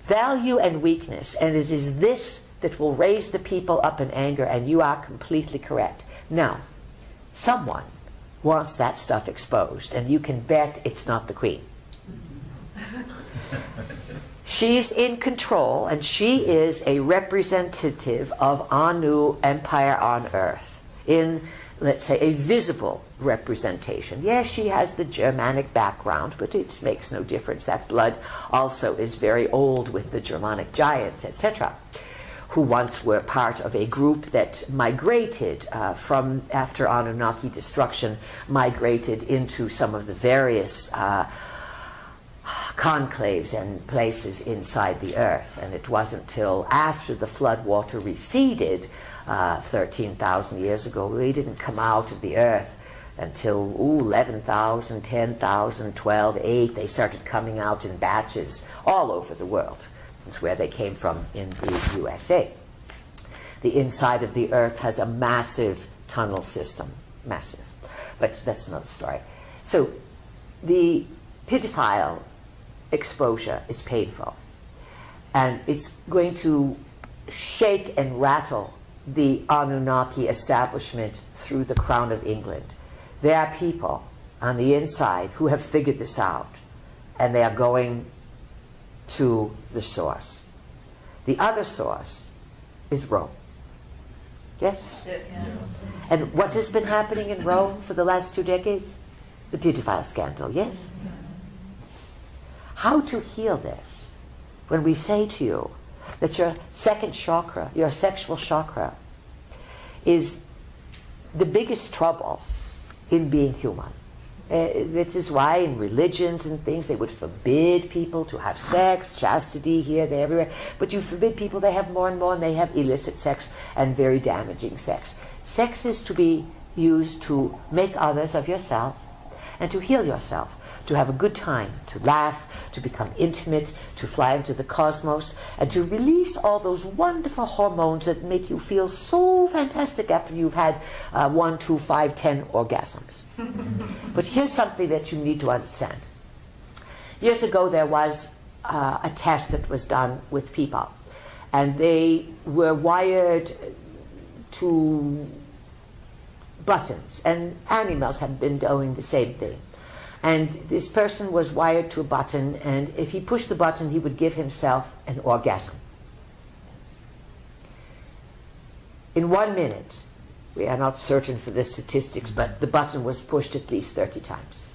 value and weakness, and it is this that will raise the people up in anger, and you are completely correct. Now, someone wants that stuff exposed, and you can bet it's not the Queen. She's in control, and she is a representative of Anu Empire on Earth in, let's say, a visible representation. Yes, she has the Germanic background, but it makes no difference. That blood also is very old with the Germanic giants, etc., who once were part of a group that migrated from, after Anunnaki destruction, migrated into some of the various conclaves and places inside the earth. And it wasn't till after the flood water receded 13,000 years ago, they didn't come out of the earth until 11,000, 10,000, 12, 8. They started coming out in batches all over the world. That's where they came from in the USA. The inside of the earth has a massive tunnel system. Massive. But that's another story. So the pedophile exposure is painful. And it's going to shake and rattle the Anunnaki establishment through the Crown of England. There are people on the inside who have figured this out, and they are going to the source. The other source is Rome. Yes? Yes. And what has been happening in Rome for the last 2 decades? The pedophile scandal, yes? How to heal this when we say to you that your second chakra, your sexual chakra, is the biggest trouble in being human. This is why in religions and things they would forbid people to have sex, chastity here, there, everywhere. But you forbid people, they have more and more, and they have illicit sex and very damaging sex. Sex is to be used to make others of yourself and to heal yourself, to have a good time, to laugh, to become intimate, to fly into the cosmos, and to release all those wonderful hormones that make you feel so fantastic after you've had 1, 2, 5, 10 orgasms. But here's something that you need to understand. Years ago there was a test that was done with people, and they were wired to buttons, and animals have been doing the same thing. And this person was wired to a button, and if he pushed the button, he would give himself an orgasm. In 1 minute, we are not certain for the statistics, but the button was pushed at least 30 times.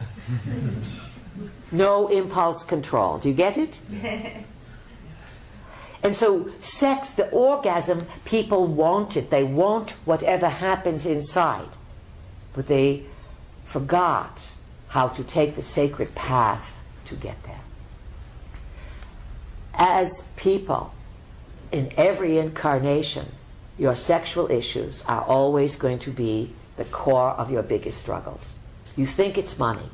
No impulse control. Do you get it? And so sex, the orgasm, people want it. They want whatever happens inside. But they forgot how to take the sacred path to get there. As people, in every incarnation, your sexual issues are always going to be the core of your biggest struggles. You think it's money,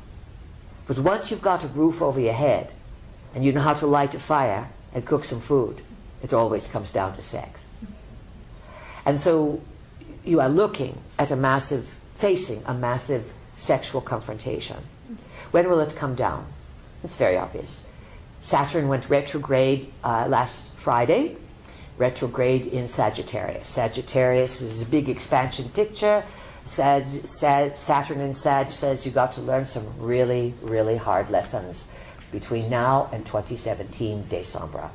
but once you've got a roof over your head and you know how to light a fire and cook some food, it always comes down to sex. And so you are looking at facing a massive sexual confrontation. When will it come down? It's very obvious. Saturn went retrograde last Friday, retrograde in Sagittarius. Sagittarius is a big expansion picture. Saturn in Sag says you got to learn some really, really hard lessons between now and 2017 December.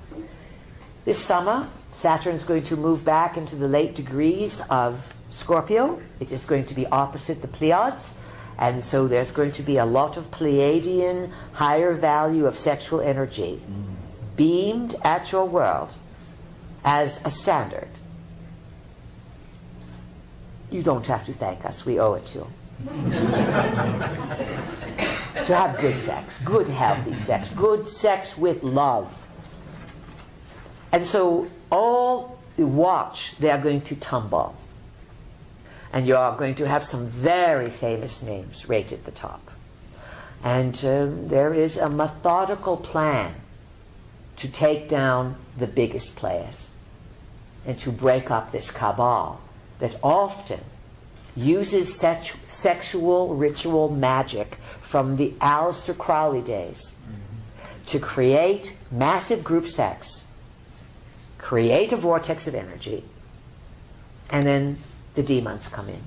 This summer, Saturn's going to move back into the late degrees of Scorpio. It is going to be opposite the Pleiades. And so there's going to be a lot of Pleiadian higher value of sexual energy beamed at your world as a standard. You don't have to thank us. We owe it to you. To have good sex, good healthy sex, good sex with love. And so all you watch, they are going to tumble. And you are going to have some very famous names right at the top. And there is a methodical plan to take down the biggest players and to break up this cabal that often uses sexual ritual magic from the Aleister Crowley days to create massive group sex, create a vortex of energy, and then the demons come in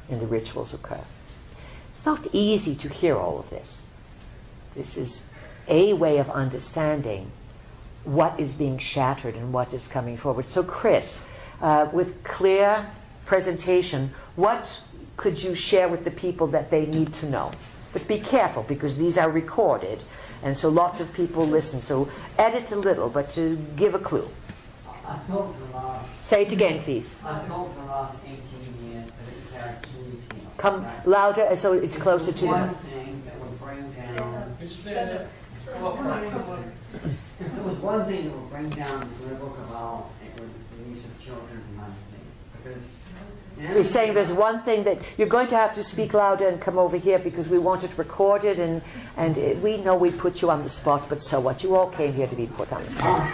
and the rituals occur. It's not easy to hear all of this. This is a way of understanding what is being shattered and what is coming forward. So Chris, with clear presentation, what could you share with the people that they need to know? But be careful, because these are recorded, and so lots of people listen. So edit a little, but to give a clue. I thought for the last... Say it again, please. I thought for the last 18 years that there are keys here. Come louder, so it's closer to One you. thing that would bring down... If there was one thing that would bring down the political cabal, it was the use of children in magazines. Because... We're saying there's one thing that you're going to have to speak louder and come over here, because we want it recorded, and we know we put you on the spot, but so what? You all came here to be put on the spot.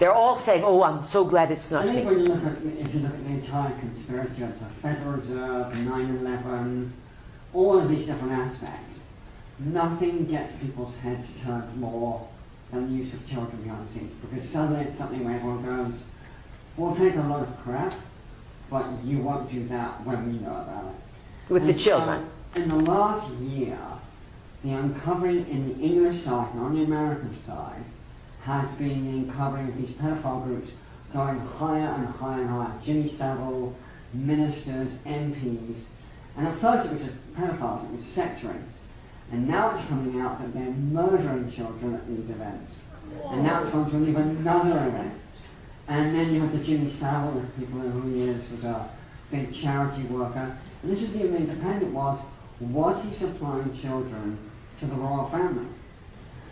They're all saying, "Oh, I'm so glad it's not I think me." when you look at, if you look at the entire conspiracy, it's the Federal Reserve, 9/11, all of these different aspects, nothing gets people's heads turned more than the use of children behind the scenes, because suddenly it's something where everyone goes, "We'll take a lot of crap, but you won't do that when we know about it." With And the children. So, in the last year, the uncovering in the English side and on the American side has been the uncovering of these pedophile groups going higher and higher and higher. Jimmy Savile, ministers, MPs, and at first it was just pedophiles, it was sex rings. And now it's coming out that they're murdering children at these events. And now it's going to leave another event. And then you have the Jimmy Savile, people know who he is, was a big charity worker. And this is the Independent was he supplying children to the royal family?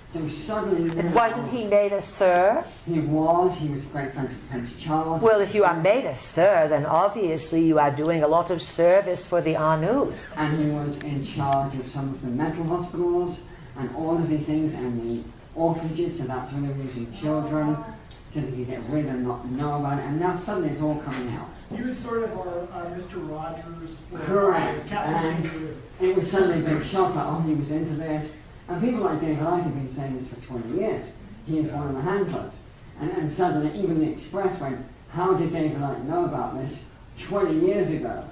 So suddenly... And wasn't he made a sir? He was great friend with Prince Charles. Well, if you are made a sir, then obviously you are doing a lot of service for the Anus. And he was in charge of some of the mental hospitals and all of these things, and the orphanages, so that's when they were using children, so that you get rid and not know about it, and now suddenly it's all coming out. He was sort of our Mr. Rogers. Correct. Captain And it was suddenly a big shock, like, oh, he was into this. And people like David Icke have been saying this for 20 years. He is one of the handlers. And suddenly, even the Express went, how did David Icke know about this 20 years ago?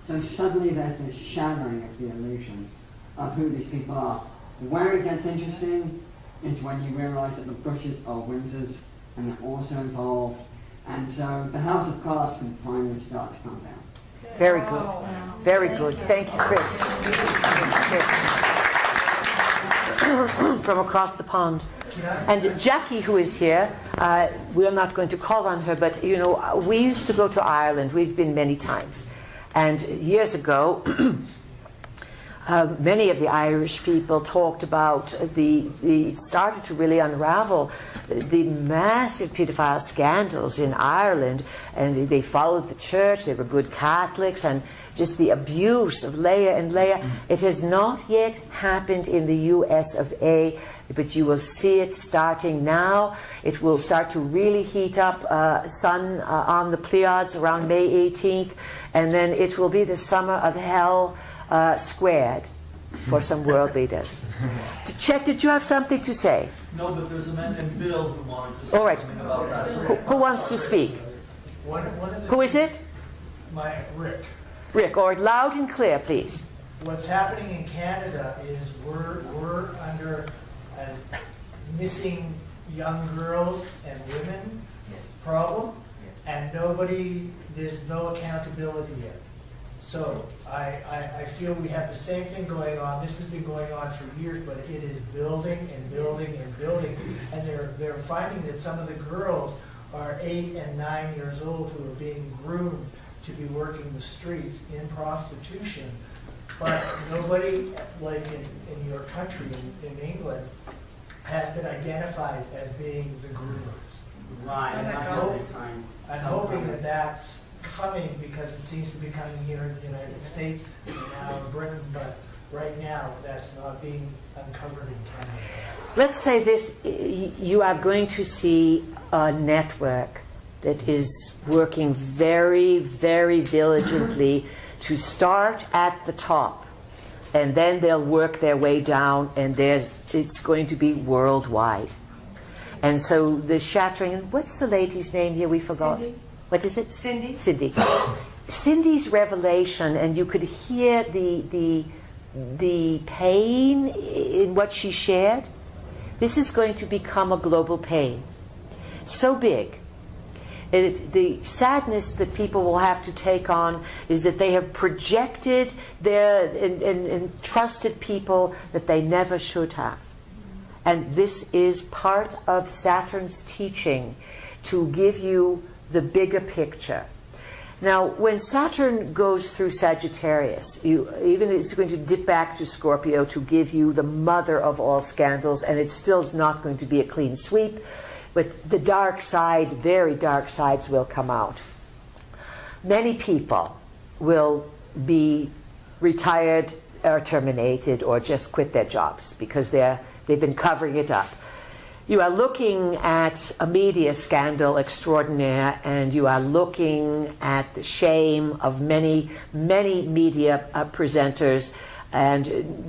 So suddenly there's this shattering of the illusion of who these people are. Where it gets interesting is when you realise that the Bushes are Windsors, and they're also involved. And so the House of Cards can finally start to come down. Very good. Very good. Thank you, Chris. From across the pond. And Jackie, who is here, we're not going to call on her, but, you know, we used to go to Ireland. We've been many times. And years ago, many of the Irish people talked about it started to really unravel the massive paedophile scandals in Ireland, and they followed the church, they were good Catholics, and just the abuse of Leah and Leah. It has not yet happened in the US of A, but you will see it starting now. It will start to really heat up, sun on the Pleiades around May 18th, and then it will be the summer of hell squared for some world leaders. Chet, did you have something to say? No, but there's a man named Bill who wanted to say All right. something about that. Who wants to speak? One of the Who is it? Rick. Rick, or loud and clear, please. What's happening in Canada is we're under a missing young girls and women problem, and there's no accountability yet. So I feel we have the same thing going on. This has been going on for years, but it is building and building and building. And they're finding that some of the girls are 8 and 9 years old who are being groomed to be working the streets in prostitution, but nobody, like in your country, in England, has been identified as being the groomers. Right. And I I'm hoping that that's coming, because it seems to be coming here in the United States and now in Britain, but right now that's not being uncovered in Canada. Let's say this, you are going to see a network that is working very, very diligently to start at the top, and then they'll work their way down, and it's going to be worldwide. And so the shattering, and what's the lady's name here? We forgot. Cindy. What is it? Cindy. Cindy. Cindy's revelation, and you could hear the pain in what she shared. This is going to become a global pain. So big. The sadness that people will have to take on is that they have projected and trusted people that they never should have. And this is part of Saturn's teaching, to give you the bigger picture. Now, when Saturn goes through Sagittarius, even it's going to dip back to Scorpio to give you the mother of all scandals, and it still is not going to be a clean sweep, but the dark side, very dark sides will come out. Many people will be retired or terminated or just quit their jobs because they've been covering it up. You are looking at a media scandal extraordinaire, and you are looking at the shame of many, many media presenters, and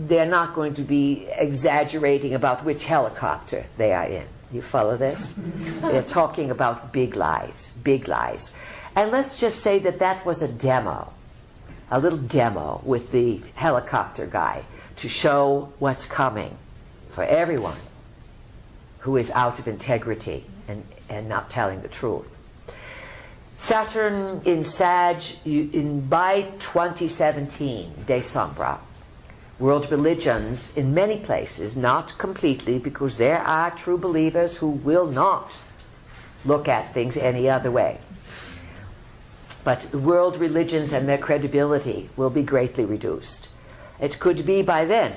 they're not going to be exaggerating about which helicopter they are in. You follow this? They're talking about big lies, big lies. And let's just say that that was a demo, a little demo with the helicopter guy to show what's coming for everyone who is out of integrity and not telling the truth. Saturn in Sag, by 2017, December, world religions in many places, not completely, because there are true believers who will not look at things any other way. But the world religions and their credibility will be greatly reduced. It could be by then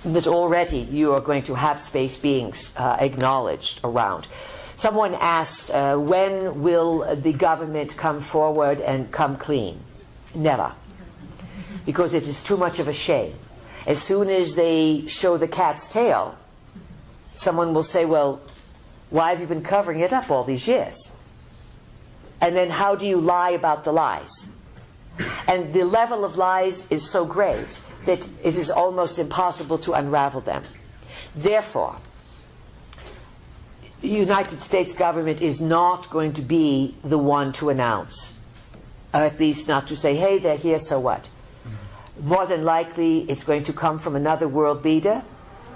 that already you are going to have space beings acknowledged around. Someone asked, when will the government come forward and come clean? Never. Because it is too much of a shame. As soon as they show the cat's tail, someone will say, well, why have you been covering it up all these years? And then how do you lie about the lies? And the level of lies is so great that it is almost impossible to unravel them. Therefore, the United States government is not going to be the one to announce, or at least not to say, hey, they're here, so what? More than likely, it's going to come from another world leader,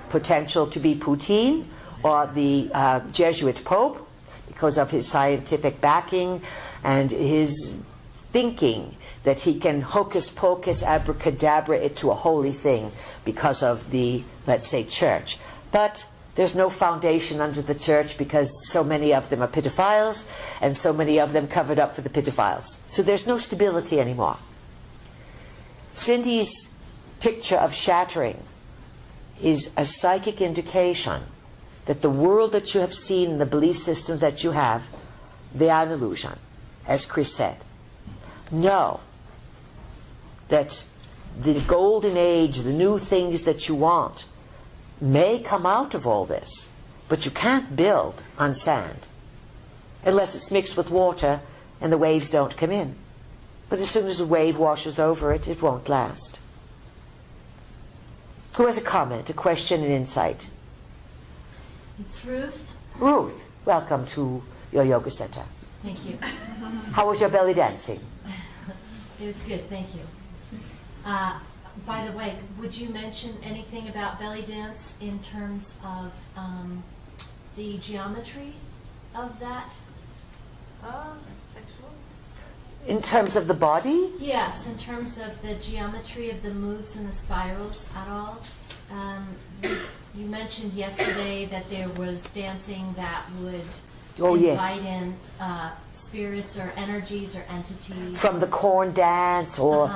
potential to be Putin or the Jesuit Pope, because of his scientific backing and his thinking that he can hocus pocus abracadabra it to a holy thing because of the, let's say, church. But there's no foundation under the church because so many of them are pedophiles and so many of them covered up for the pedophiles. So there's no stability anymore. Cindy's picture of shattering is a psychic indication that the world that you have seen and the belief systems that you have, they are an illusion, as Chris said. Know that the golden age, the new things that you want, may come out of all this, but you can't build on sand unless it's mixed with water and the waves don't come in. But as soon as the wave washes over it, it won't last. Who has a comment, a question, an insight? It's Ruth. Ruth, welcome to your yoga center. Thank you. How was your belly dancing? It was good, thank you. By the way, would you mention anything about belly dance in terms of the geometry of that? Sexual? In terms of the body? Yes, in terms of the geometry of the moves and the spirals at all. You mentioned yesterday that there was dancing that would Oh, invite yes. in spirits or energies or entities. From the corn dance, or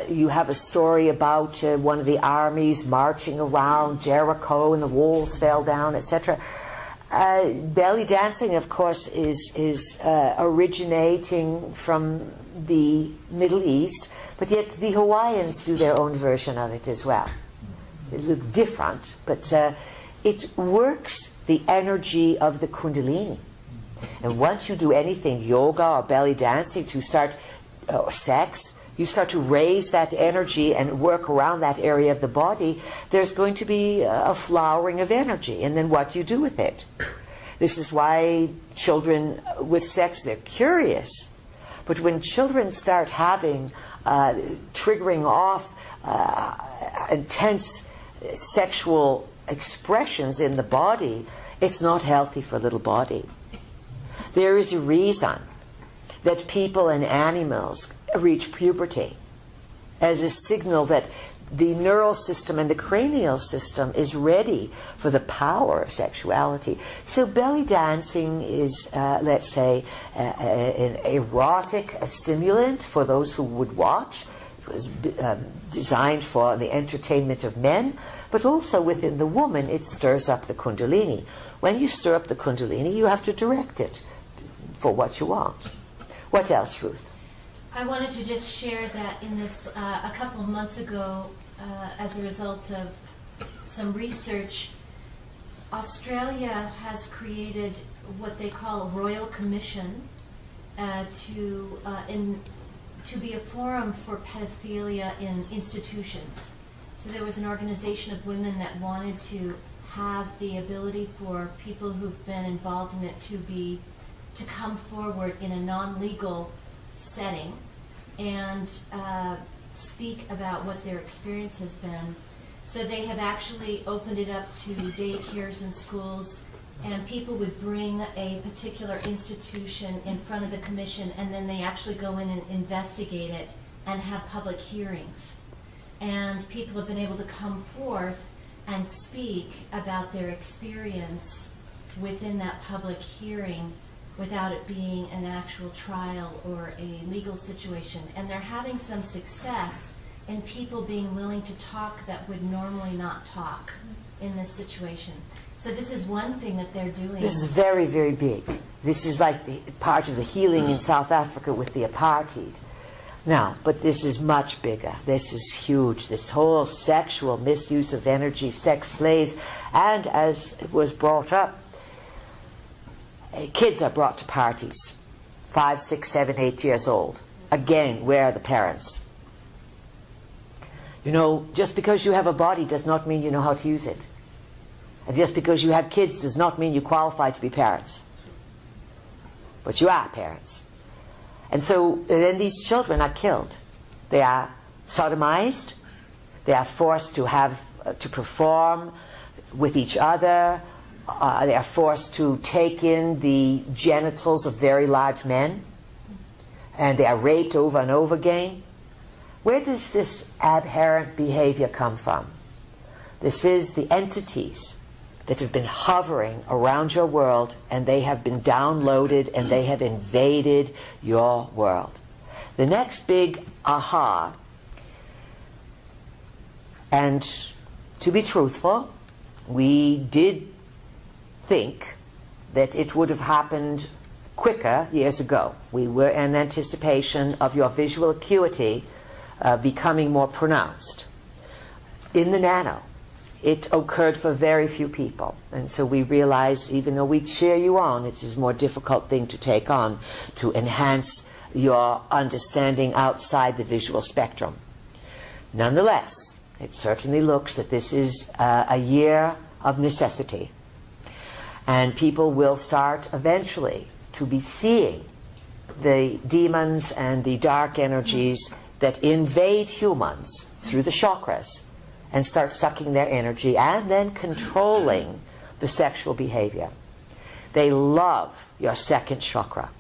you have a story about one of the armies marching around Jericho and the walls fell down, etc. Belly dancing, of course, is originating from the Middle East, but yet the Hawaiians do their own version of it as well. It looks different, but it works the energy of the Kundalini. And once you do anything, yoga or belly dancing, to start, or sex, you start to raise that energy and work around that area of the body, there's going to be a flowering of energy. And then what do you do with it? This is why children with sex, they're curious. But when children start having, triggering off intense sexual expressions in the body, it's not healthy for a little body. There is a reason that people and animals reach puberty as a signal that the neural system and the cranial system is ready for the power of sexuality. So belly dancing is, let's say, an erotic stimulant for those who would watch. It was designed for the entertainment of men, but also within the woman it stirs up the Kundalini. When you stir up the Kundalini, you have to direct it for what you want. What else, Ruth? I wanted to just share that in this, a couple of months ago, as a result of some research, Australia has created what they call a royal commission to be a forum for pedophilia in institutions. So there was an organization of women that wanted to have the ability for people who've been involved in it to come forward in a non-legal setting and speak about what their experience has been. So they have actually opened it up to daycares and schools, and people would bring a particular institution in front of the commission, and then they actually go in and investigate it and have public hearings. And people have been able to come forth and speak about their experience within that public hearing without it being an actual trial or a legal situation. And they're having some success in people being willing to talk that would normally not talk in this situation. So this is one thing that they're doing. This is very, very big. This is like part of the healing in South Africa with the apartheid. Now, but this is much bigger. This is huge. This whole sexual misuse of energy, sex slaves, and as it was brought up, kids are brought to parties, 5, 6, 7, 8 years old. Again, where are the parents? You know, just because you have a body does not mean you know how to use it. And just because you have kids does not mean you qualify to be parents. But you are parents. And so then these children are killed. They are sodomized. They are forced to to perform with each other. They are forced to take in the genitals of very large men. And they are raped over and over again. Where does this aberrant behavior come from? This is the entities that have been hovering around your world, and they have been downloaded and they have invaded your world. The next big aha, and to be truthful, we did think that it would have happened quicker years ago. We were in anticipation of your visual acuity becoming more pronounced. In the nano, it occurred for very few people. And so we realized, even though we cheer you on, it is a more difficult thing to take on to enhance your understanding outside the visual spectrum. Nonetheless, it certainly looks that this is a year of necessity. And people will start eventually to be seeing the demons and the dark energies that invade humans through the chakras and start sucking their energy and then controlling the sexual behavior. They love your second chakra.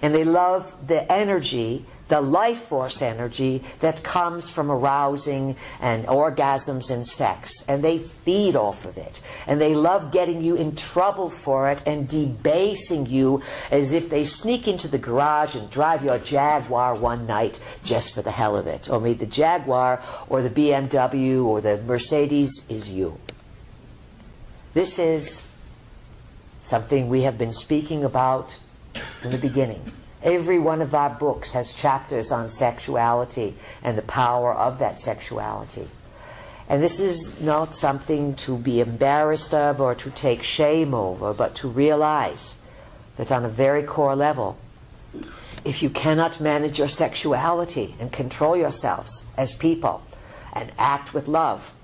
And they love the energy the life force energy that comes from arousing and orgasms and sex. And they feed off of it. And they love getting you in trouble for it and debasing you as if they sneak into the garage and drive your Jaguar one night just for the hell of it. Or maybe the Jaguar or the BMW or the Mercedes is you. This is something we have been speaking about from the beginning. Every one of our books has chapters on sexuality and the power of that sexuality. And this is not something to be embarrassed of or to take shame over, but to realize that on a very core level, if you cannot manage your sexuality and control yourselves as people and act with love,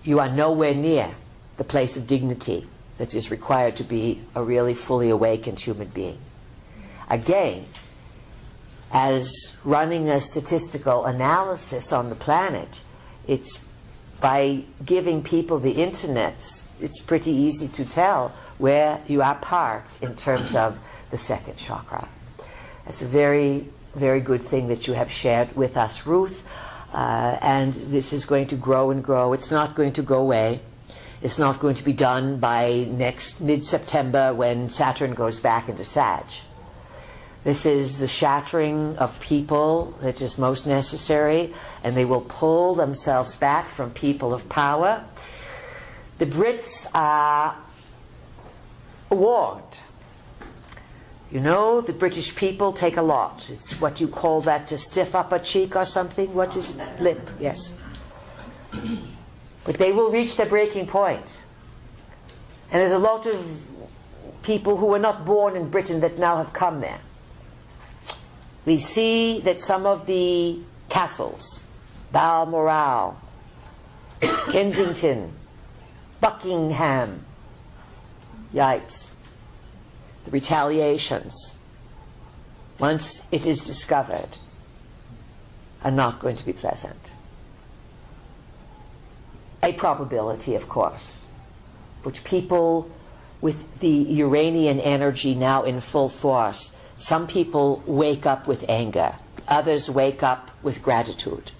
you are nowhere near the place of dignity that is required to be a really fully awakened human being. Again, as running a statistical analysis on the planet, it's by giving people the internet, it's pretty easy to tell where you are parked in terms of the second chakra. It's a very, very good thing that you have shared with us, Ruth, and this is going to grow and grow. It's not going to go away. It's not going to be done by next mid-September when Saturn goes back into Sag. This is the shattering of people that is most necessary, and they will pull themselves back from people of power. The Brits are warned. You know, the British people take a lot. It's what you call that, to stiff up a cheek or something. What is it? Lip, yes. But they will reach their breaking point. And there's a lot of people who were not born in Britain that now have come there. We see that some of the castles, Balmoral, Kensington, Buckingham, yipes, the retaliations, once it is discovered, are not going to be pleasant. A probability, of course, which people with the Uranian energy now in full force, some people wake up with anger, others wake up with gratitude.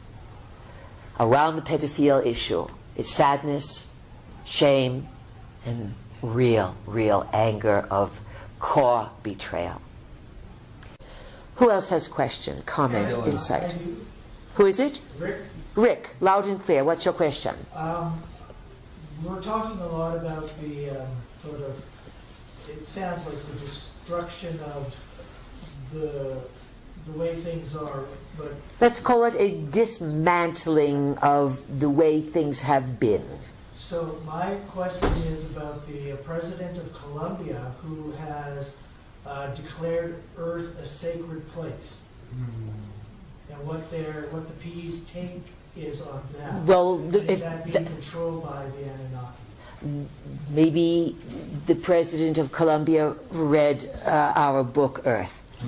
Around the pedophile issue, it's sadness, shame, and real, real anger of core betrayal. Who else has question, comment, insight? Who is it? Rick? Rick, loud and clear. What's your question? We're talking a lot about the sort of, it sounds like the destruction of the way things are, but... Let's call it a dismantling of the way things have been. So my question is about the president of Colombia who has declared Earth a sacred place. And what the PE's take is on that. Well, is that being controlled by the Anunnaki? Maybe the president of Colombia read our book, Earth. I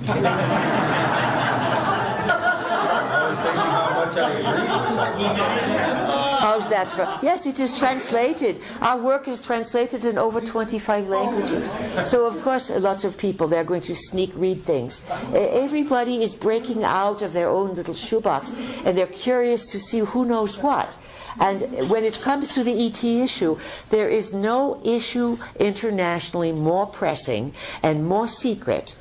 was thinking how much I agree with that. How's that for? Yes, it is translated. Our work is translated in over 25 languages. So, of course, lots of people, they're going to sneak read things. Everybody is breaking out of their own little shoebox, and they're curious to see who knows what. And when it comes to the ET issue, there is no issue internationally more pressing and more secret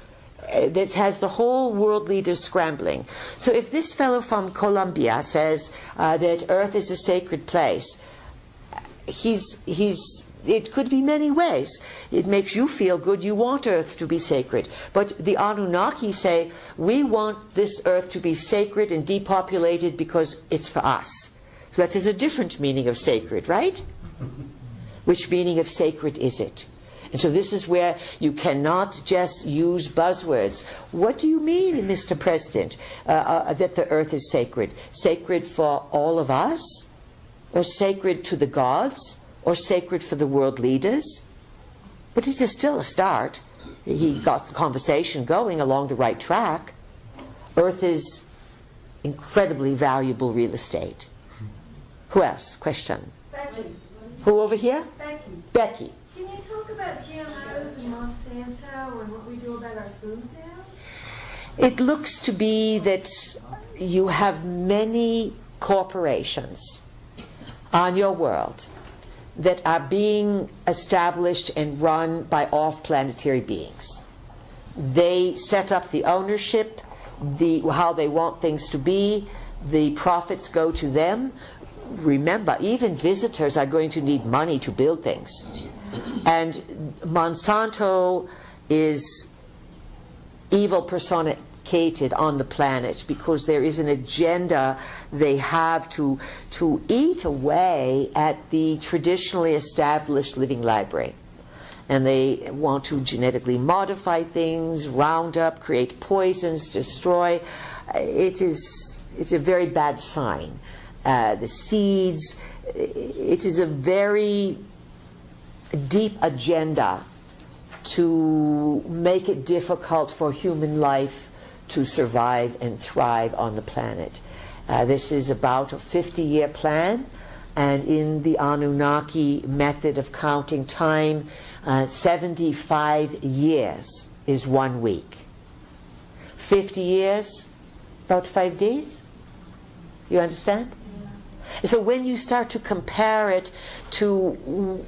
that has the whole world leaders scrambling. So if this fellow from Colombia says that Earth is a sacred place, it could be many ways. It makes you feel good. You want Earth to be sacred. But the Anunnaki say, we want this Earth to be sacred and depopulated because it's for us. So that is a different meaning of sacred, right? Which meaning of sacred is it? And so this is where you cannot just use buzzwords. What do you mean, Mr. President, that the earth is sacred? Sacred for all of us? Or sacred to the gods? Or sacred for the world leaders? But it is still a start. He got the conversation going along the right track. Earth is incredibly valuable real estate. Who else? Question. Becky. Who over here? Becky. Becky. Can you talk about GMOs and Monsanto and what we do about our food now? It looks to be that you have many corporations on your world that are being established and run by off-planetary beings. They set up the ownership, how they want things to be. The profits go to them. Remember, even visitors are going to need money to build things. And Monsanto is evil personified on the planet because there is an agenda they have to eat away at the traditionally established living library. And they want to genetically modify things, round up, create poisons, destroy. It's a very bad sign. The seeds, it is a very deep agenda to make it difficult for human life to survive and thrive on the planet. This is about a 50-year plan, and in the Anunnaki method of counting time, 75 years is 1 week. 50 years, about 5 days? You understand? So when you start to compare it to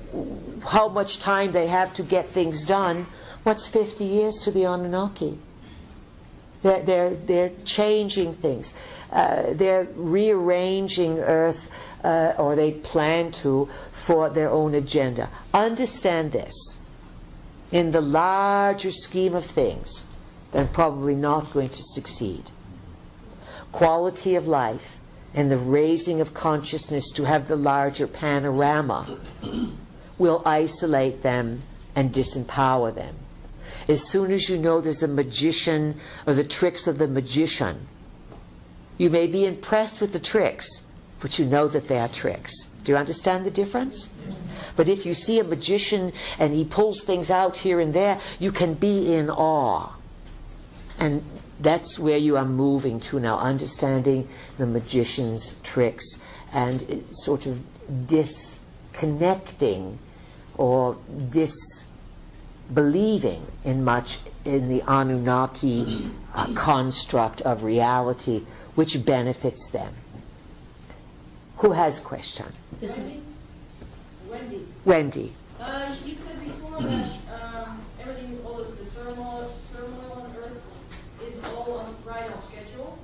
how much time they have to get things done, what's 50 years to the Anunnaki? They're changing things. They're rearranging Earth, or they plan to, for their own agenda. Understand this. In the larger scheme of things, they're probably not going to succeed. Quality of life and the raising of consciousness to have the larger panorama will isolate them and disempower them. As soon as you know there's a magician or the tricks of the magician, you may be impressed with the tricks, but you know that they are tricks. Do you understand the difference? But if you see a magician and he pulls things out here and there, you can be in awe. And that's where you are moving to now, understanding the magician's tricks and sort of disconnecting or disbelieving in much in the Anunnaki construct of reality, which benefits them. Who has a question? This is Wendy. Wendy. You said before that everything, all of the turmoil on Earth is all right on schedule.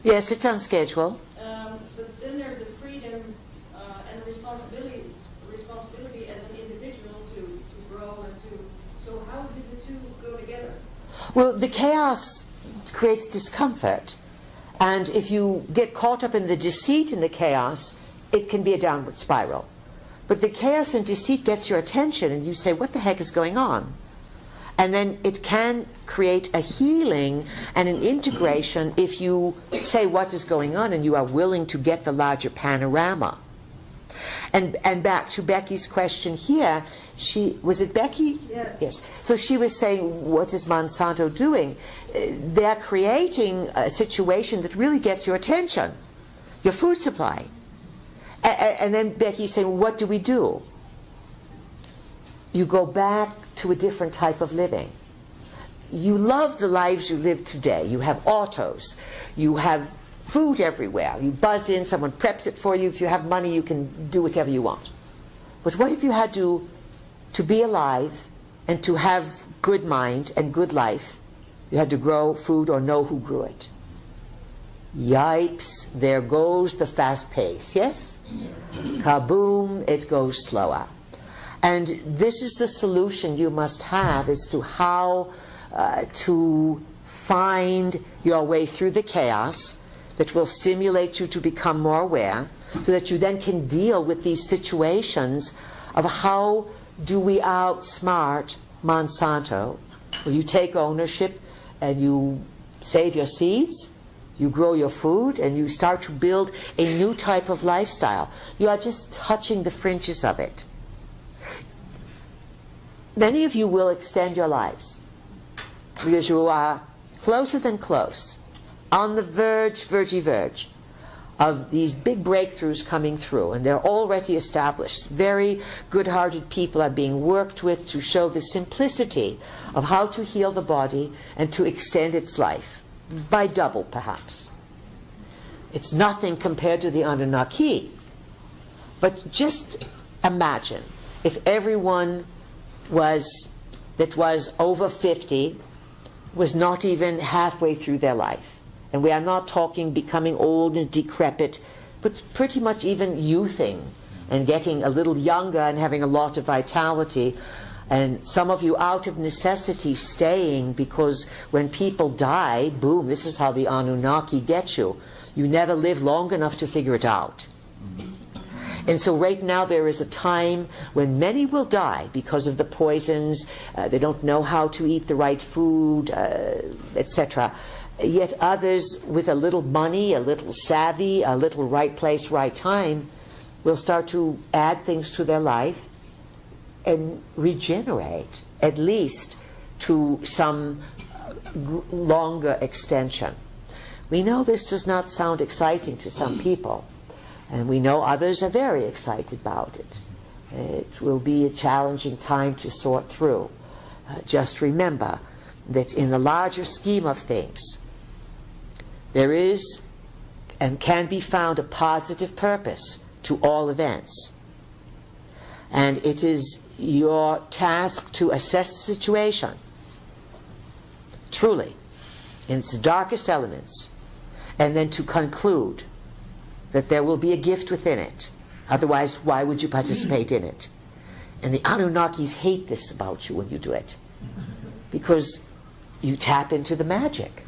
Yes, it's on schedule. But then there's the freedom and responsibility as an individual to grow and to. So how do the two go together? Well, the chaos creates discomfort. And if you get caught up in the deceit in the chaos, it can be a downward spiral. But the chaos and deceit gets your attention, and you say, what the heck is going on? And then it can create a healing and an integration if you say what is going on and you are willing to get the larger panorama. And back to Becky's question here, was it Becky? Yes. Yes. So she was saying, what is Monsanto doing? They're creating a situation that really gets your attention, your food supply. And then Becky's saying, what do we do? You go back to a different type of living. You love the lives you live today. You have autos. You have food everywhere. You buzz in, someone preps it for you. If you have money, you can do whatever you want. But what if you had to be alive and to have good mind and good life, you had to grow food or know who grew it? Yipes, there goes the fast pace, yes? Kaboom, it goes slower. And this is the solution you must have as to how to find your way through the chaos that will stimulate you to become more aware, so that you then can deal with these situations of how do we outsmart Monsanto. Well, you take ownership and you save your seeds, you grow your food, and you start to build a new type of lifestyle. You are just touching the fringes of it. Many of you will extend your lives because you are closer than close, on the verge of these big breakthroughs coming through, and they're already established. Very good-hearted people are being worked with to show the simplicity of how to heal the body and to extend its life. by double perhaps. It's nothing compared to the Anunnaki. But just imagine if everyone that was over 50 was not even halfway through their life. And we are not talking becoming old and decrepit, but pretty much even youthing and getting a little younger and having a lot of vitality. And some of you out of necessity staying, because when people die, boom, this is how the Anunnaki get you. You never live long enough to figure it out. And so right now there is a time when many will die because of the poisons, they don't know how to eat the right food, etc. Yet others with a little money, a little savvy, a little right place, right time, will start to add things to their life and regenerate, at least to some longer extension. We know this does not sound exciting to some people, and we know others are very excited about it. It will be a challenging time to sort through. Just remember that in the larger scheme of things, there is and can be found a positive purpose to all events. And it is your task to assess the situation, truly, in its darkest elements, and then to conclude that there will be a gift within it. Otherwise, why would you participate in it? And the Anunnakis hate this about you when you do it, because you tap into the magic,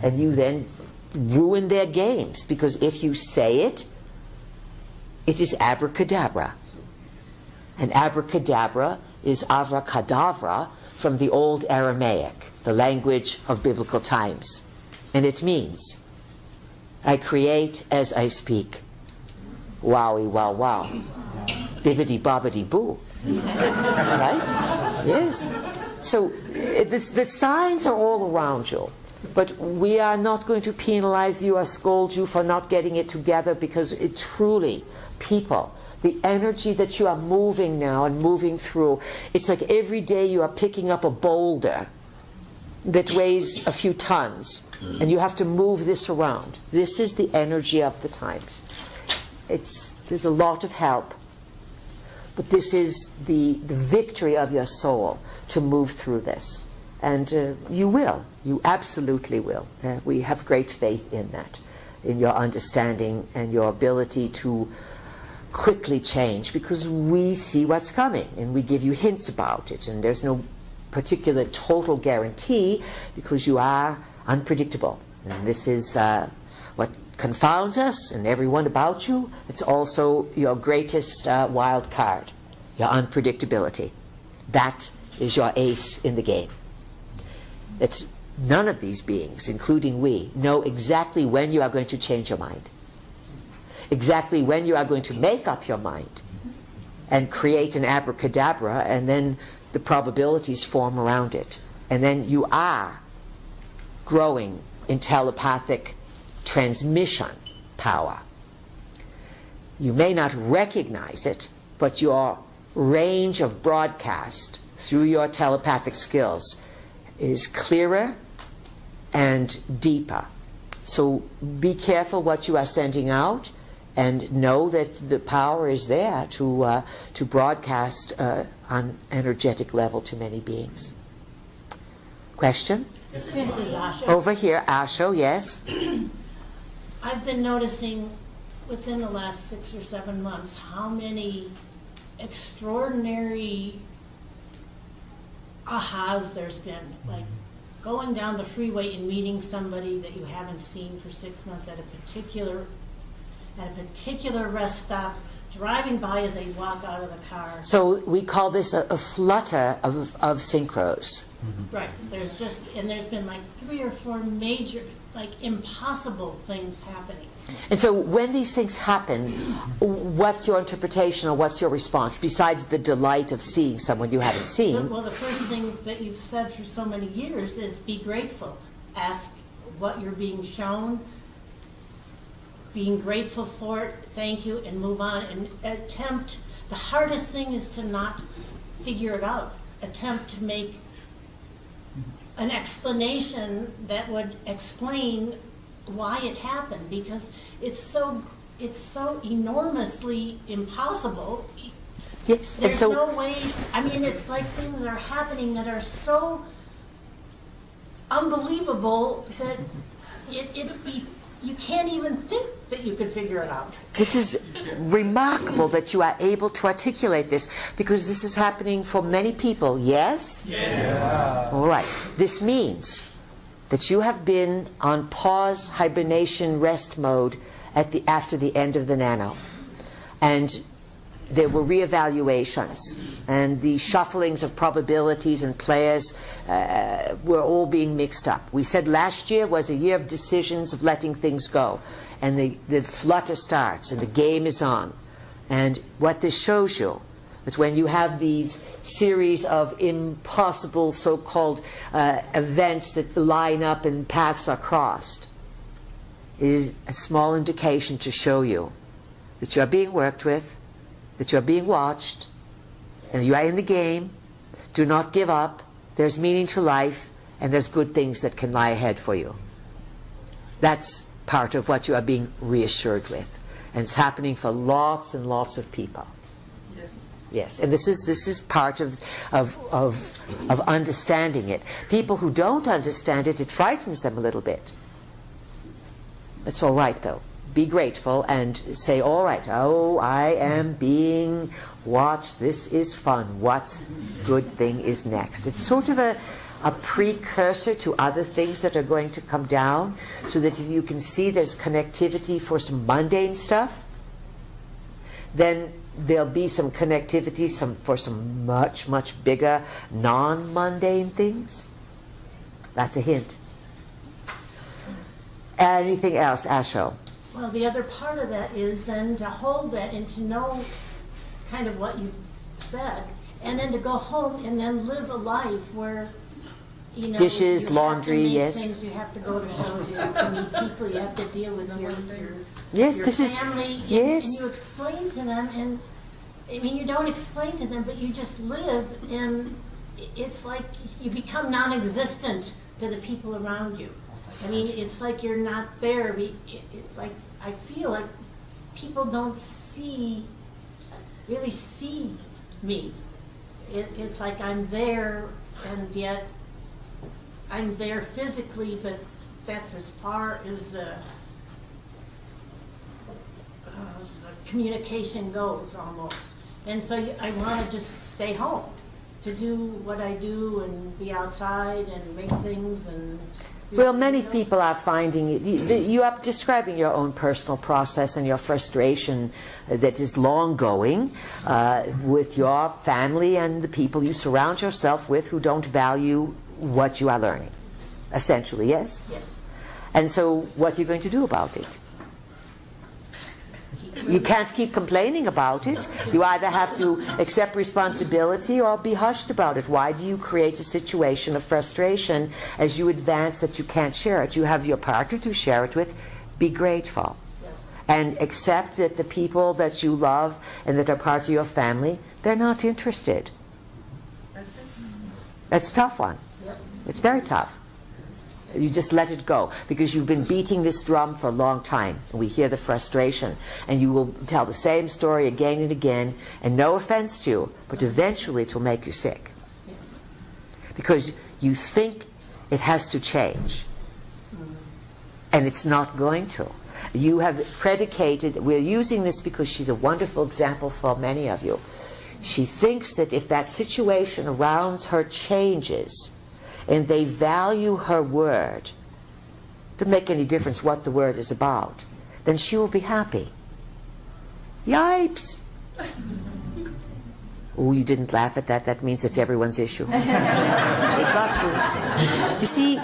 and you then ruin their games, because if you say it, it is abracadabra. And abracadabra is avracadabra from the old Aramaic, the language of biblical times. And it means, I create as I speak. Wowie, wow, wow. Bibbidi bobbidi boo. Right? Yes. So the signs are all around you. But we are not going to penalize you or scold you for not getting it together, because it truly, people, the energy that you are moving now and moving through, it's like every day you are picking up a boulder that weighs a few tons, and you have to move this around. This is the energy of the times. There's a lot of help, but this is the victory of your soul to move through this. And you will. You absolutely will. We have great faith in that, in your understanding and your ability to quickly change, because we see what's coming and we give you hints about it, and there's no particular total guarantee, because you are unpredictable. And this is what confounds us and everyone about you. It's also your greatest wild card, your unpredictability. That is your ace in the game. It's none of these beings, including we, know exactly when you are going to change your mind, exactly when you are going to make up your mind and create an abracadabra, and then the probabilities form around it. And then you are growing in telepathic transmission power. You may not recognize it, but your range of broadcast through your telepathic skills is clearer and deeper. So be careful what you are sending out, and know that the power is there to broadcast on energetic level to many beings. Question? This is Asha. Over here, Asho, yes. I've been noticing within the last 6 or 7 months how many extraordinary ahas there's been, like going down the freeway and meeting somebody that you haven't seen for 6 months at a particular rest stop, driving by as they walk out of the car. So we call this a flutter of synchros. Right. There's been like 3 or 4 major, like impossible things happening. And so when these things happen, what's your interpretation or what's your response, besides the delight of seeing someone you haven't seen? Well, the first thing that you've said for so many years is be grateful. Ask what you're being shown, being grateful for it, thank you, and move on. And attempt, the hardest thing is to not figure it out. Attempt to make an explanation that would explain why it happened, because it's so enormously impossible. Yes, and There's so no way. I mean, it's like things are happening that are so unbelievable that you can't even think that you could figure it out. this is remarkable that you are able to articulate this, because this is happening for many people. Yes? Yes. All right. This means that you have been on pause, hibernation, rest mode after the end of the nano. And there were reevaluations, and the shufflings of probabilities and players were all being mixed up. We said last year was a year of decisions, of letting things go, and the flutter starts and the game is on. And what this shows you, that when you have these series of impossible so-called events that line up and paths are crossed, is a small indication to show you that you are being worked with, that you are being watched, and you are in the game. Do not give up. There's meaning to life, and there's good things that can lie ahead for you. That's part of what you are being reassured with, and it's happening for lots and lots of people. Yes, and this is part of understanding it. People who don't understand it, it frightens them a little bit. It's all right, though. Be grateful and say, all right, oh, I am being watched. This is fun. What good thing is next? It's sort of a precursor to other things that are going to come down, so that if you can see there's connectivity for some mundane stuff, then there'll be some connectivity for some much, much bigger non-mundane things. That's a hint. Anything else, Asho? Well, the other part of that is then to hold that and to know kind of what you said, and then to go home and then live a life where, you know, dishes, you laundry, have to make yes. things, you have to go to shows, you have to meet people, you have to deal with your Yes, this is family, yes. and you explain to them, and I mean, you don't explain to them, but you just live, and it's like you become non-existent to the people around you. I mean, it's like you're not there. It's like, I feel like people don't really see me. It's like I'm there, and yet I'm there physically, but that's as far as the communication goes, almost. And so I want to just stay home, to do what I do and be outside and make things and... Well, many people are finding it. You are describing your own personal process and your frustration that is long going with your family and the people you surround yourself with who don't value what you are learning. Essentially, yes? Yes. And so what are you going to do about it? You can't keep complaining about it. You either have to accept responsibility or be hushed about it. Why do you create a situation of frustration as you advance that you can't share it? You have your partner to share it with. Be grateful. Yes. And accept that the people that you love and that are part of your family, they're not interested. That's it. That's a tough one. Yep. It's very tough. You just let it go, because you've been beating this drum for a long time. We hear the frustration, and you will tell the same story again and again, and no offense to you, but eventually it will make you sick. Because you think it has to change, and it's not going to. You have predicated, we're using this because she's a wonderful example for many of you. She thinks that if that situation around her changes, and they value her word, doesn't make any difference what the word is about, then she will be happy. Yipes! Oh, you didn't laugh at that. That means it's everyone's issue. It got you. You see,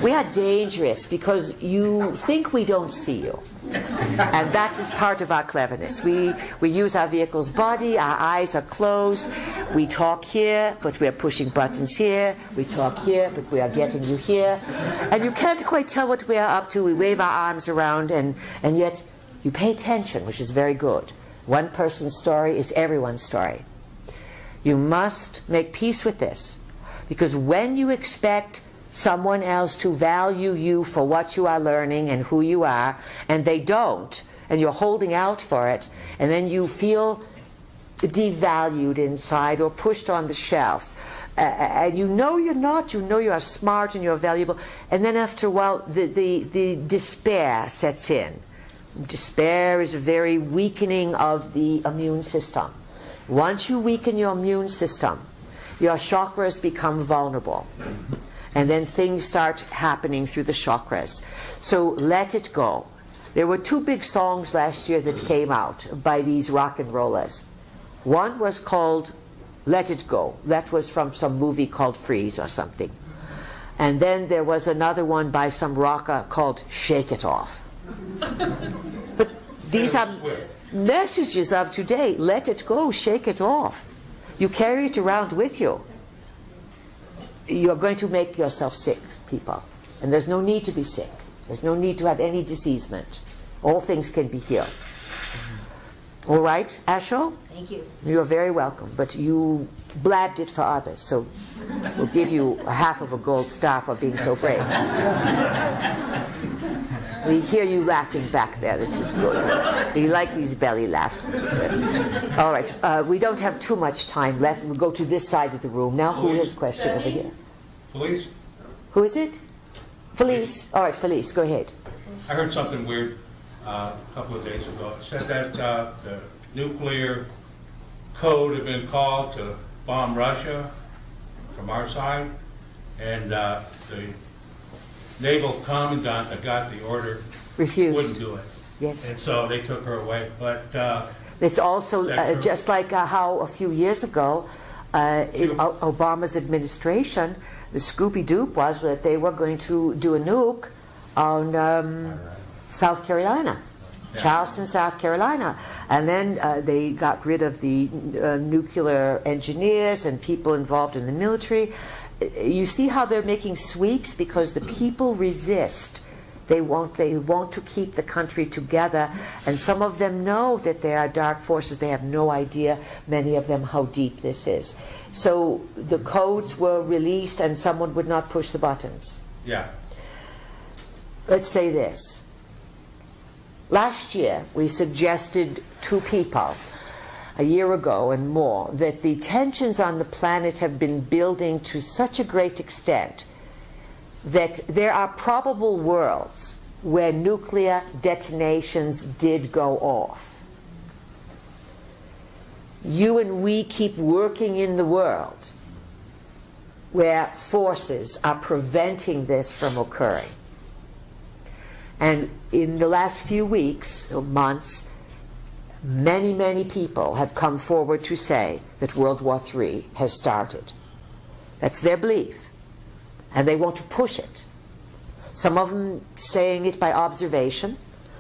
we are dangerous because you think we don't see you. And that is part of our cleverness. We use our vehicle's body, our eyes are closed, we talk here, but we're pushing buttons here, we talk here, but we are getting you here. And you can't quite tell what we are up to. We wave our arms around, and yet you pay attention, which is very good. One person's story is everyone's story. You must make peace with this. Because when you expect someone else to value you for what you are learning and who you are, and they don't, and you're holding out for it, and then you feel devalued inside or pushed on the shelf, and you know you're not, you know you are smart and you're valuable, and then after a while the despair sets in. Despair is a very weakening of the immune system. Once you weaken your immune system, your chakras become vulnerable. And then things start happening through the chakras. So let it go. There were 2 big songs last year that came out by these rock and rollers. One was called Let It Go. That was from some movie called Freeze or something. And then there was another one by some rocker called Shake It Off. But these are messages of today. Let it go, shake it off. You carry it around with you. You're going to make yourself sick, people. And there's no need to be sick. There's no need to have any diseasement. All things can be healed. All right, Asho? Thank you. You're very welcome. But you blabbed it for others, so we'll give you half of a gold star for being so brave. We hear you laughing back there. This is good. You like these belly laughs. All right. We don't have too much time left. We'll go to this side of the room. Now, who has a question over here? Felice? Who is it? Felice. All right, Felice, go ahead. I heard something weird a couple of days ago. It said that the nuclear code had been called to bomb Russia from our side, and the naval commandant that got the order refused. Wouldn't do it. Yes. And so they took her away. But it's also just like how a few years ago in Obama's administration, the Scooby-Doo was that they were going to do a nuke on South Carolina. Yeah. Charleston, South Carolina. And then they got rid of the nuclear engineers and people involved in the military. You see how they're making sweeps because the people resist. They want to keep the country together, and some of them know that there are dark forces. They have no idea, many of them, how deep this is. So the codes were released and someone would not push the buttons. Yeah. Let's say this. Last year, we suggested to people, a year ago and more, that the tensions on the planet have been building to such a great extent that there are probable worlds where nuclear detonations did go off. You and we keep working in the world where forces are preventing this from occurring. And in the last few weeks or months, many, many people have come forward to say that World War III has started. That's their belief. And they want to push it. Some of them saying it by observation,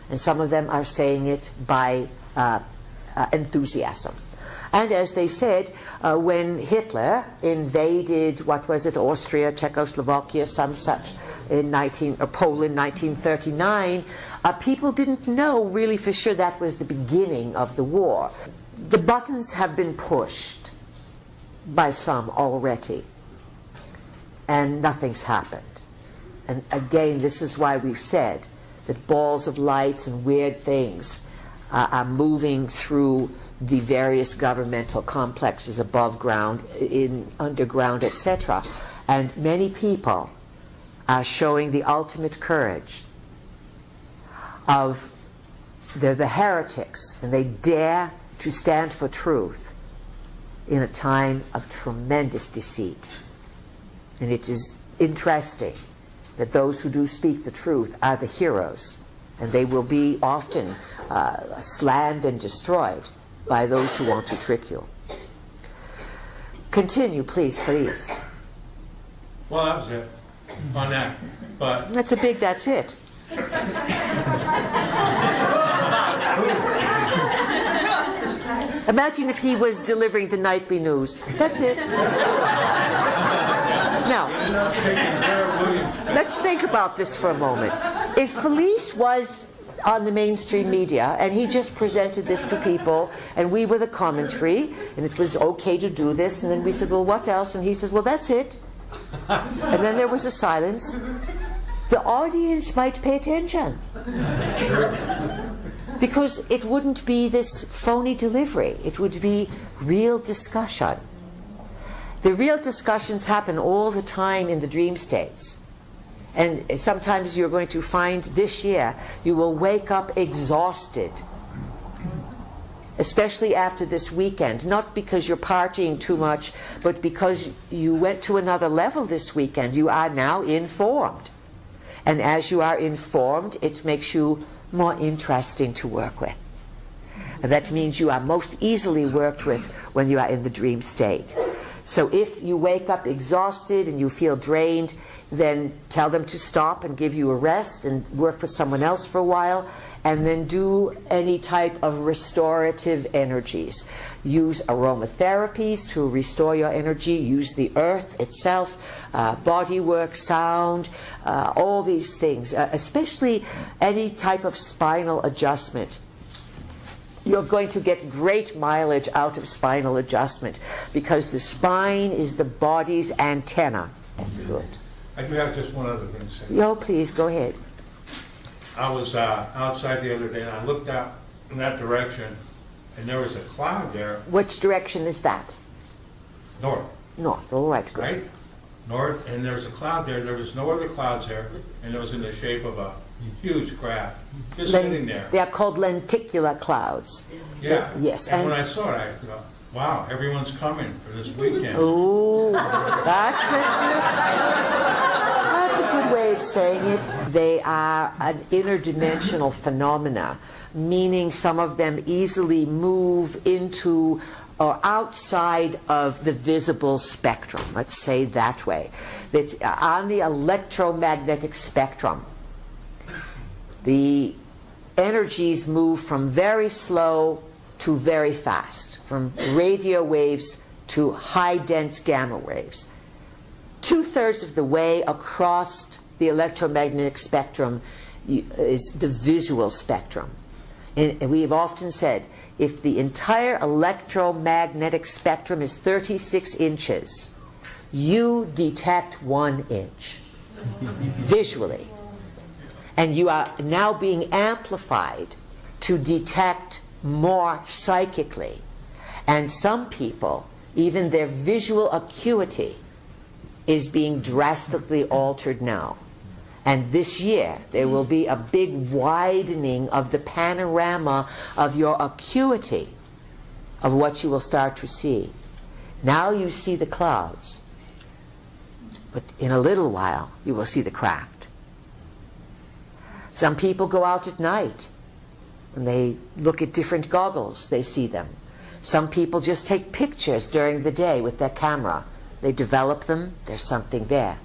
and some of them are saying it by enthusiasm. And as they said, when Hitler invaded, what was it, Austria, Czechoslovakia, some such, in Poland, 1939, people didn't know really for sure that was the beginning of the war. The buttons have been pushed by some already, and nothing's happened. And again, this is why we've said that balls of lights and weird things are moving through the various governmental complexes above ground, underground, etc. And many people are showing the ultimate courage of they're the heretics, and they dare to stand for truth in a time of tremendous deceit. And it is interesting that those who do speak the truth are the heroes, and they will be often slammed and destroyed by those who want to trick you. Continue, please, please. Well, that was it on that. But that's a big, that's it. Imagine if he was delivering the nightly news. That's it. Now, let's think about this for a moment. If Felice was on the mainstream media and he just presented this to people and we were the commentary and it was okay to do this, and then we said, well, what else? And he says, well, that's it. And then there was a silence. The audience might pay attention. That's true. Because it wouldn't be this phony delivery. It would be real discussion. The real discussions happen all the time in the dream states. And sometimes you're going to find this year you will wake up exhausted. Especially after this weekend. Not because you're partying too much, but because you went to another level this weekend. You are now informed. And as you are informed, it makes you more interesting to work with. And that means you are most easily worked with when you are in the dream state. So if you wake up exhausted and you feel drained, then tell them to stop and give you a rest and work with someone else for a while, and then do any type of restorative energies. Use aromatherapies to restore your energy. Use the earth itself, body work, sound, all these things, especially any type of spinal adjustment. You're going to get great mileage out of spinal adjustment because the spine is the body's antenna. That's good. I do have just one other thing to say. Oh, please, go ahead. I was outside the other day and I looked out in that direction and there was a cloud there. Which direction is that? North. North, all right, good. Right? North, and there's a cloud there. There was no other clouds there, and it was in the shape of a huge craft just sitting there. They are called lenticular clouds. Yeah. Yes. And when I saw it, I thought, wow, everyone's coming for this weekend. Oh, that's a good way of saying it. They are an interdimensional phenomena, meaning some of them easily move into or outside of the visible spectrum, let's say that way. That on the electromagnetic spectrum, the energies move from very slow to very fast, from radio waves to high dense gamma waves. 2/3 of the way across the electromagnetic spectrum is the visual spectrum. And we have often said, if the entire electromagnetic spectrum is 36 inches, you detect 1 inch visually. And you are now being amplified to detect more psychically. And some people, even their visual acuity is being drastically altered now. And this year, there will be a big widening of the panorama of your acuity of what you will start to see. Now you see the clouds, but in a little while, you will see the craft. Some people go out at night, and they look at different goggles, they see them. Some people just take pictures during the day with their camera. They develop them, there's something there.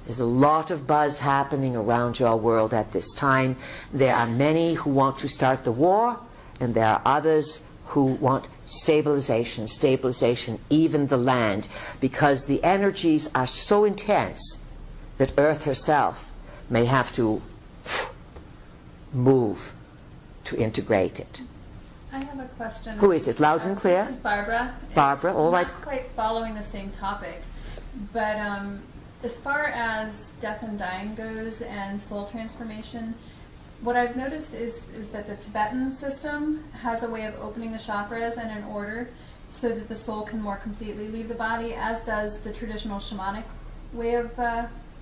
There's a lot of buzz happening around your world at this time. There are many who want to start the war, and there are others who want stabilization, even the land, because the energies are so intense that Earth herself may have to move to integrate it. I have a question. Who is it? Loud and clear? This is Barbara. Barbara, all right. Not quite following the same topic, but as far as death and dying goes and soul transformation, what I've noticed is that the Tibetan system has a way of opening the chakras in an order so that the soul can more completely leave the body, as does the traditional shamanic way of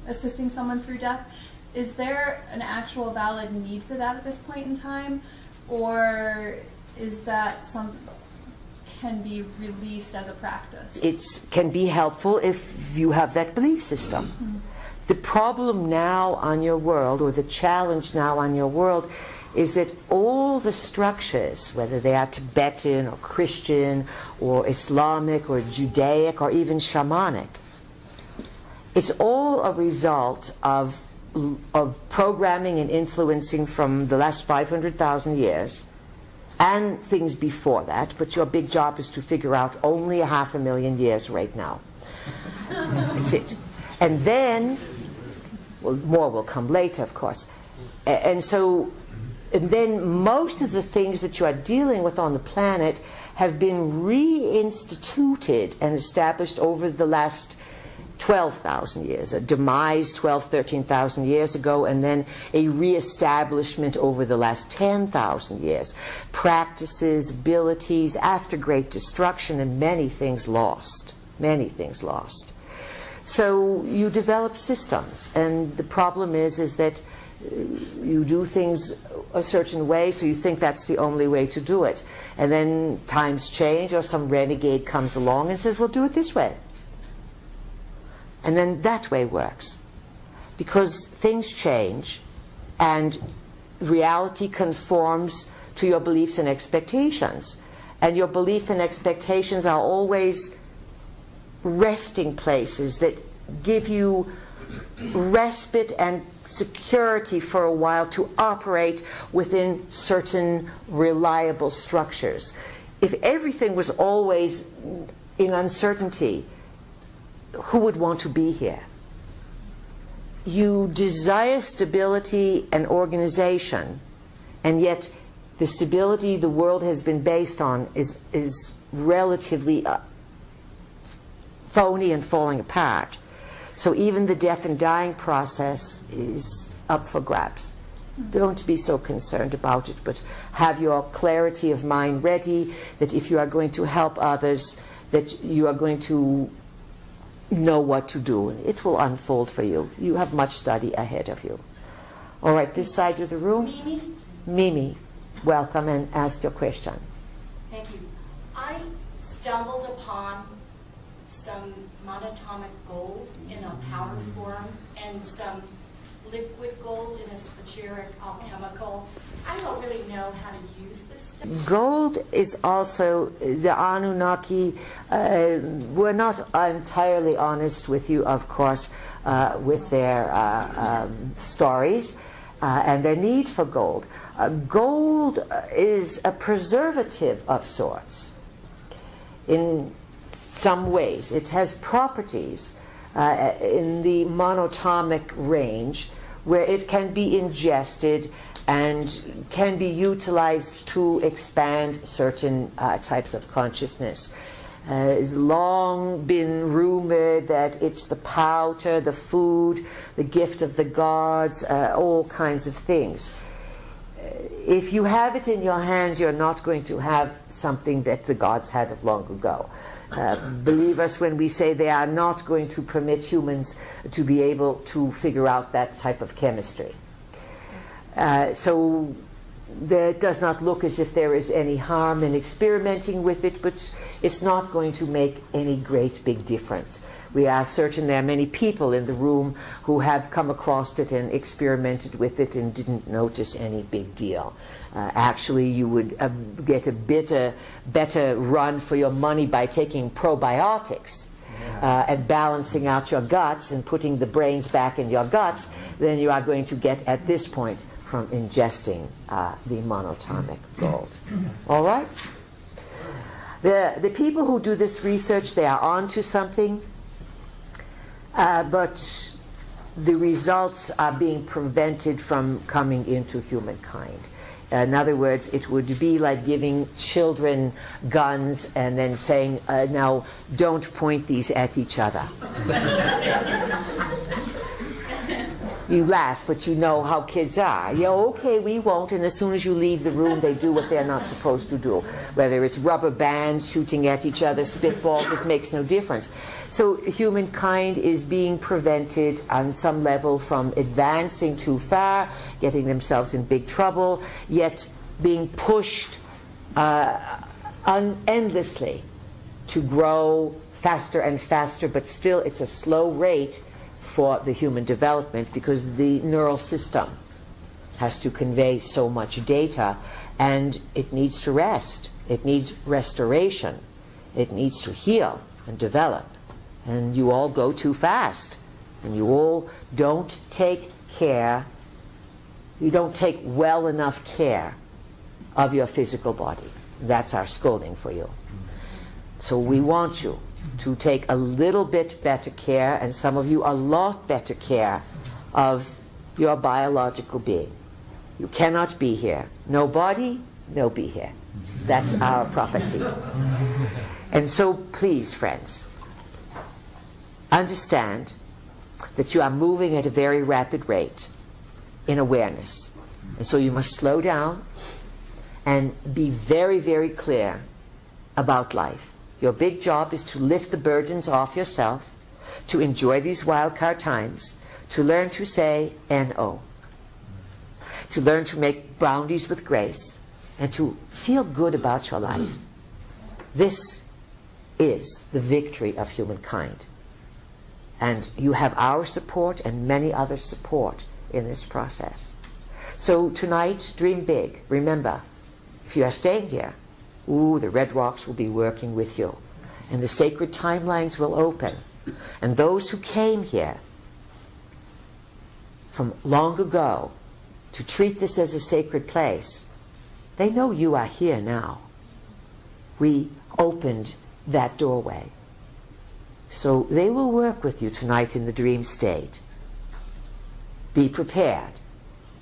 assisting someone through death. Is there an actual valid need for that at this point in time, or is that can be released as a practice? It can be helpful if you have that belief system. Mm-hmm. The problem now on your world, or the challenge now on your world, is that all the structures, whether they are Tibetan or Christian or Islamic or Judaic or even shamanic, it's all a result of programming and influencing from the last 500,000 years and things before that, but your big job is to figure out only 500,000 years right now. That's it. And then, well, more will come later, of course. And then most of the things that you are dealing with on the planet have been reinstituted and established over the last 12,000 years, a demise 12, 13,000 years ago, and then a reestablishment over the last 10,000 years. Practices, abilities, after great destruction, and many things lost. Many things lost. So you develop systems, and the problem is that you do things a certain way, so you think that's the only way to do it. And then times change, or some renegade comes along and says, well, do it this way. And then that way works. Because things change, and reality conforms to your beliefs and expectations. And your beliefs and expectations are always resting places that give you respite and security for a while to operate within certain reliable structures. If everything was always in uncertainty, who would want to be here? You desire stability and organization, and yet the stability the world has been based on is relatively phony and falling apart. So even the death and dying process is up for grabs. Don't be so concerned about it, but have your clarity of mind ready, that if you are going to help others, that you are going to know what to do. It will unfold for you. You have much study ahead of you. All right, this side of the room. Mimi? Mimi, welcome, and ask your question. Thank you. I stumbled upon some monatomic gold in a powder form and some liquid gold in a spagyric alchemical. I don't really know how to use this stuff. Gold is also, the Anunnaki were not entirely honest with you, of course, with their stories and their need for gold. Gold is a preservative of sorts. In some ways, it has properties in the monatomic range where it can be ingested and can be utilized to expand certain types of consciousness. It's long been rumored that it's the powder, the food, the gift of the gods, all kinds of things. If you have it in your hands, you're not going to have something that the gods had of long ago. Believe us when we say they are not going to permit humans to be able to figure out that type of chemistry. So it does not look as if there is any harm in experimenting with it, but it's not going to make any great big difference. We are certain there are many people in the room who have come across it and experimented with it and didn't notice any big deal. Actually, you would get a better run for your money by taking probiotics and balancing out your guts and putting the brains back in your guts than you are going to get at this point from ingesting the monatomic gold. All right? The people who do this research, they are onto something. But the results are being prevented from coming into humankind. In other words, it would be like giving children guns and then saying, now don't point these at each other. You laugh, but you know how kids are. Yeah, okay, we won't, and as soon as you leave the room, they do what they're not supposed to do. Whether it's rubber bands shooting at each other, spitballs, it makes no difference. So humankind is being prevented on some level from advancing too far, getting themselves in big trouble, yet being pushed endlessly to grow faster and faster, but still it's a slow rate for the human development because the neural system has to convey so much data, and it needs to rest. It needs restoration. It needs to heal and develop. And you all go too fast. And you all don't take care, you don't take well enough care of your physical body. That's our scolding for you. So we want you to take a little bit better care, and some of you a lot better care of your biological being. You cannot be here. No body, no be here. That's our prophecy. And so please, friends, understand that you are moving at a very rapid rate in awareness. And so you must slow down and be very, very clear about life. Your big job is to lift the burdens off yourself, to enjoy these wildcard times, to learn to say N-O, to learn to make boundaries with grace, and to feel good about your life. This is the victory of humankind. And you have our support and many others' support in this process. So tonight, dream big. Remember, if you are staying here, the red rocks will be working with you. And the sacred timelines will open. And those who came here from long ago to treat this as a sacred place, they know you are here now. We opened that doorway. So they will work with you tonight in the dream state. Be prepared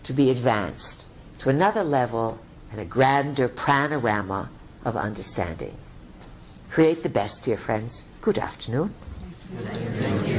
to be advanced to another level and a grander panorama of understanding. Create the best, dear friends. Good afternoon. Thank you.